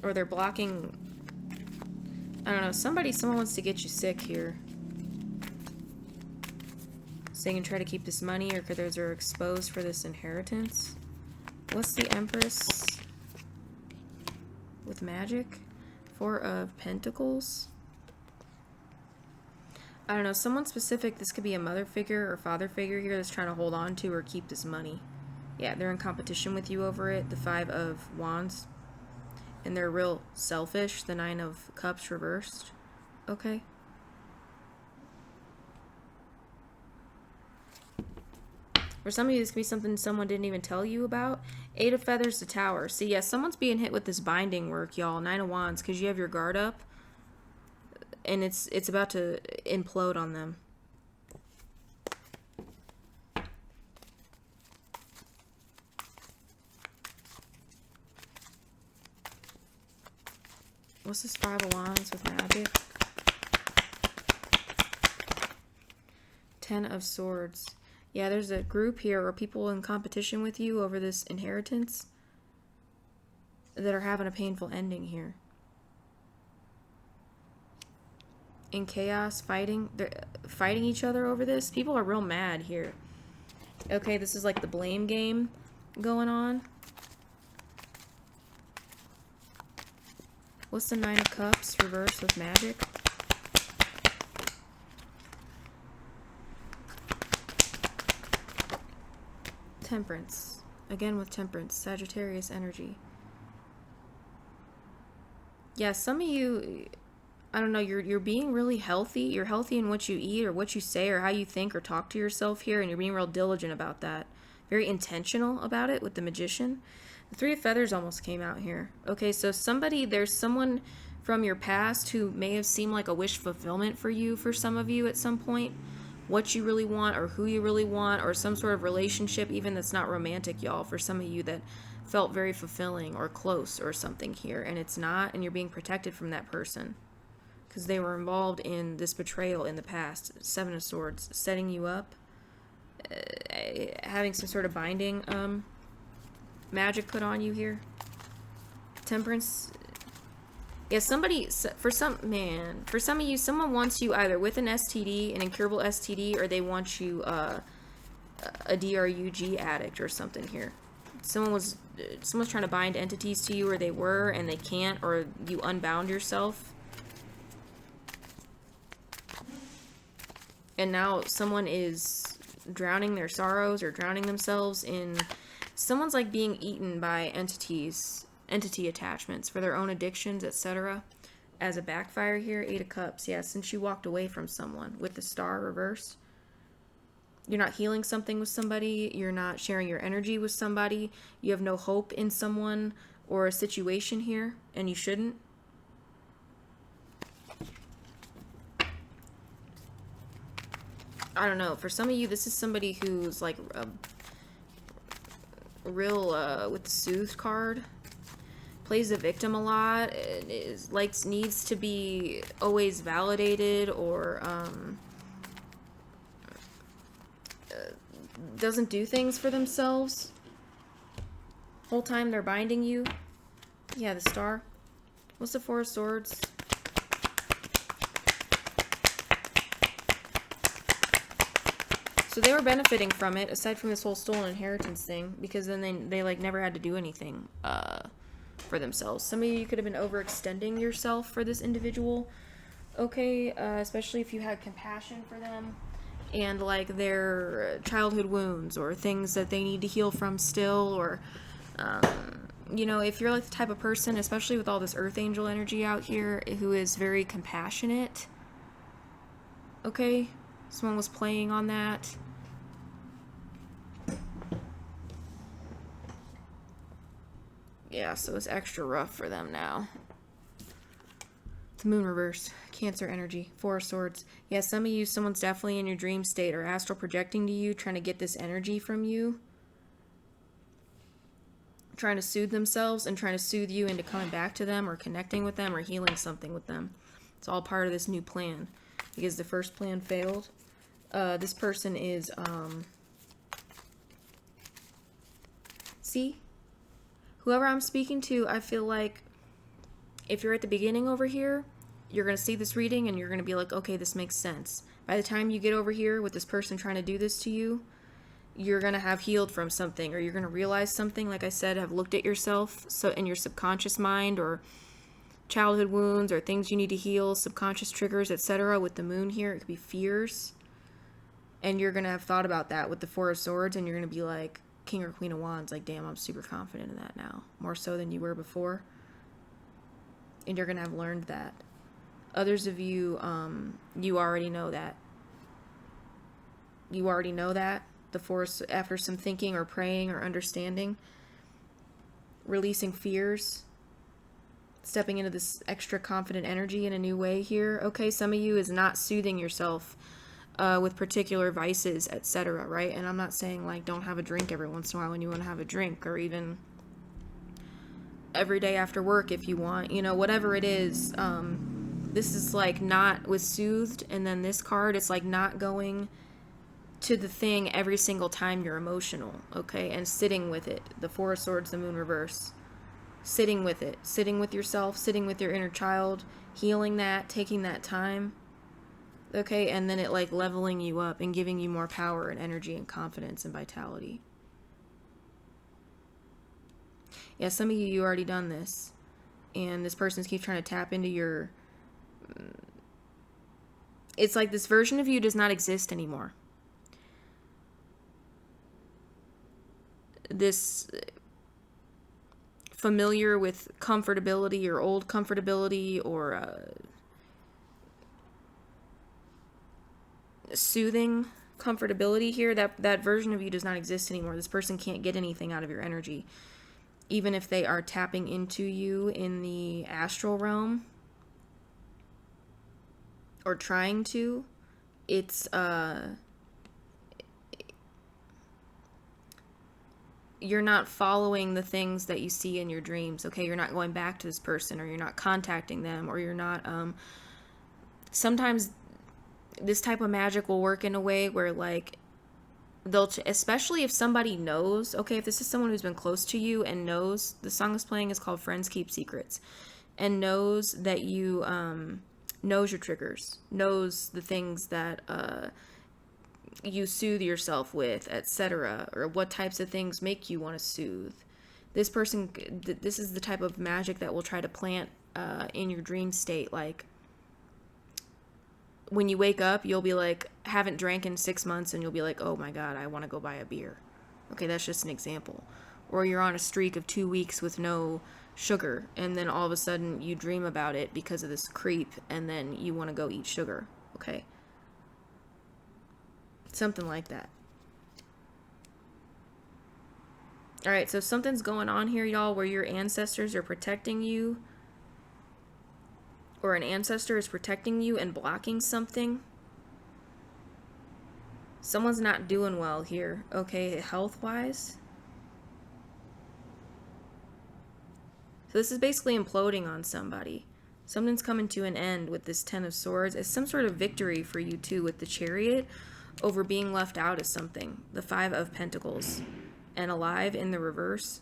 Or they're blocking, I don't know, someone wants to get you sick here. So they can try to keep this money, or because they're exposed for this inheritance. What's the Empress with magic? 4 of Pentacles. I don't know, someone specific. This could be a mother figure or father figure here that's trying to hold on to or keep this money. Yeah, they're in competition with you over it. The 5 of Wands. And they're real selfish. The 9 of Cups reversed. Okay. For some of you, this could be something someone didn't even tell you about. 8 of Feathers, the Tower. See, yeah, someone's being hit with this binding work, y'all. 9 of Wands, because you have your guard up. And it's about to implode on them. What's this 5 of Wands with magic? 10 of Swords. Yeah, there's a group here or people in competition with you over this inheritance that are having a painful ending here. In chaos, they're fighting each other over this. People are real mad here. Okay, this is like the blame game going on. What's the 9 of Cups reversed with magic? Temperance. Again with Temperance. Sagittarius energy. Yeah, some of you, I don't know, you're being really healthy. You're healthy in what you eat or what you say or how you think or talk to yourself here, and you're being real diligent about that. Very intentional about it with the Magician. The 3 of Feathers almost came out here. Okay, so there's someone from your past who may have seemed like a wish fulfillment for you, for some of you at some point. What you really want or who you really want, or some sort of relationship even that's not romantic, y'all, for some of you that felt very fulfilling or close or something here, and it's not, and you're being protected from that person because they were involved in this betrayal in the past. 7 of Swords, setting you up, having some sort of binding magic put on you here. Temperance. Yeah, for some of you, someone wants you either with an STD, an incurable STD, or they want you a DRUG addict or something here. Someone's trying to bind entities to you, or they were, and they can't, or you unbound yourself. And now someone is drowning their sorrows or drowning themselves in... Someone's like being eaten by entity attachments for their own addictions, etc. as a backfire here, 8 of Cups. Yeah, since you walked away from someone with the Star reversed. You're not healing something with somebody. You're not sharing your energy with somebody. You have no hope in someone or a situation here, and you shouldn't. I don't know. For some of you, this is somebody who's like real with the Soothe card. Plays the victim a lot. Needs to be always validated, or doesn't do things for themselves. Whole time they're binding you. Yeah, the Star. What's the Four of Swords? So they were benefiting from it, aside from this whole stolen inheritance thing, because then they like never had to do anything for themselves. Some of you could have been overextending yourself for this individual, okay, especially if you had compassion for them and like their childhood wounds or things that they need to heal from still, or you know, if you're like the type of person, especially with all this earth angel energy out here, who is very compassionate, okay, someone was playing on that. Yeah, so it's extra rough for them now. The Moon reverse, Cancer energy, Four of Swords. Yeah, some of you, someone's definitely in your dream state or astral projecting to you, trying to get this energy from you. Trying to soothe themselves and trying to soothe you into coming back to them or connecting with them or healing something with them. It's all part of this new plan, because the first plan failed. This person is, see? Whoever I'm speaking to, I feel like if you're at the beginning over here, you're going to see this reading and you're going to be like, okay, this makes sense. By the time you get over here with this person trying to do this to you, you're going to have healed from something, or you're going to realize something, like I said, have looked at yourself so in your subconscious mind, or childhood wounds or things you need to heal, subconscious triggers, etc. With the Moon here, it could be fears. And you're going to have thought about that with the Four of Swords, and you're going to be like, King or Queen of Wands, like, damn, I'm super confident in that now. More so than you were before. And you're going to have learned that. Others of you, you already know that. You already know that. The Force, after some thinking or praying or understanding. Releasing fears. Stepping into this extra confident energy in a new way here. Okay, some of you is not soothing yourself with particular vices, etc., right? And I'm not saying, like, don't have a drink every once in a while when you want to have a drink, or even every day after work if you want, you know, whatever it is. This is, like, not with soothed, and then this card, it's, like, not going to the thing every single time you're emotional, okay? And sitting with it. The Four of Swords, the Moon reverse. Sitting with it. Sitting with yourself, sitting with your inner child, healing that, taking that time. Okay, and then it like leveling you up and giving you more power and energy and confidence and vitality. Yeah, some of you already done this. And this person's keep trying to tap into your... It's like this version of you does not exist anymore. This familiar with comfortability or old comfortability or... soothing comfortability here, that version of you does not exist anymore. This person can't get anything out of your energy, even if they are tapping into you in the astral realm or trying to. It's you're not following the things that you see in your dreams, okay? You're not going back to this person, or you're not contacting them, or you're not sometimes this type of magic will work in a way where, like, they'll, especially if somebody knows, okay, if this is someone who's been close to you and knows, the song is playing is called Friends Keep Secrets, and knows that you, knows your triggers, knows the things that, you soothe yourself with, etc., or what types of things make you want to soothe. This person, this is the type of magic that will try to plant, in your dream state, like, when you wake up, you'll be like, haven't drank in 6 months, and you'll be like, oh my god, I want to go buy a beer. Okay, that's just an example. Or you're on a streak of 2 weeks with no sugar, and then all of a sudden you dream about it because of this creep, and then you want to go eat sugar, okay? Something like that. All right, so something's going on here, y'all, where your ancestors are protecting you, or an ancestor is protecting you and blocking something. Someone's not doing well here, okay, health-wise. So this is basically imploding on somebody. Something's coming to an end with this Ten of Swords. It's some sort of victory for you, too, with the Chariot over being left out of something. The Five of Pentacles. And alive in the reverse.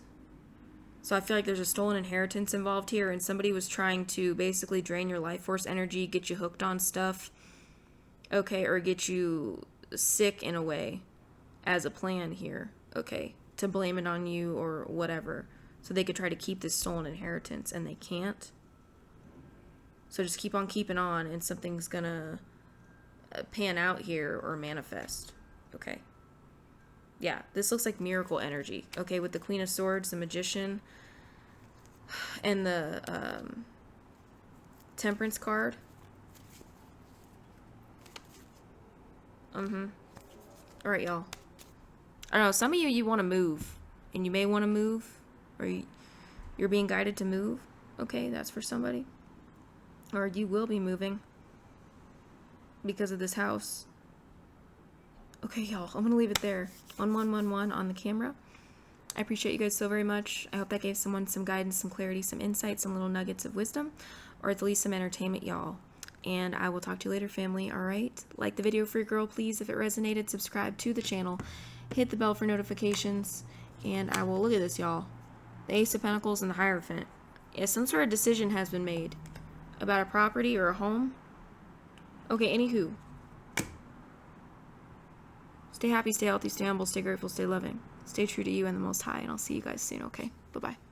So I feel like there's a stolen inheritance involved here, and somebody was trying to basically drain your life force energy, get you hooked on stuff, okay, or get you sick in a way as a plan here, okay, to blame it on you or whatever, so they could try to keep this stolen inheritance, and they can't. So just keep on keeping on, and something's gonna pan out here or manifest, okay. Yeah, this looks like miracle energy. Okay, with the Queen of Swords, the Magician, and the Temperance card. Alright, y'all. I don't know, some of you want to move. And you may want to move. Or you're being guided to move. Okay, that's for somebody. Or you will be moving. Because of this house. Okay, y'all, I'm going to leave it there. 1111 on the camera. I appreciate you guys so very much. I hope that gave someone some guidance, some clarity, some insight, some little nuggets of wisdom, or at least some entertainment, y'all. And I will talk to you later, family, alright? Like the video for your girl, please, if it resonated. Subscribe to the channel. Hit the bell for notifications. And I will, look at this, y'all. The Ace of Pentacles and the Hierophant. Yeah, some sort of decision has been made about a property or a home. Okay, anywho. Stay happy, stay healthy, stay humble, stay grateful, stay loving. Stay true to you and the Most High, and I'll see you guys soon, okay? Bye-bye.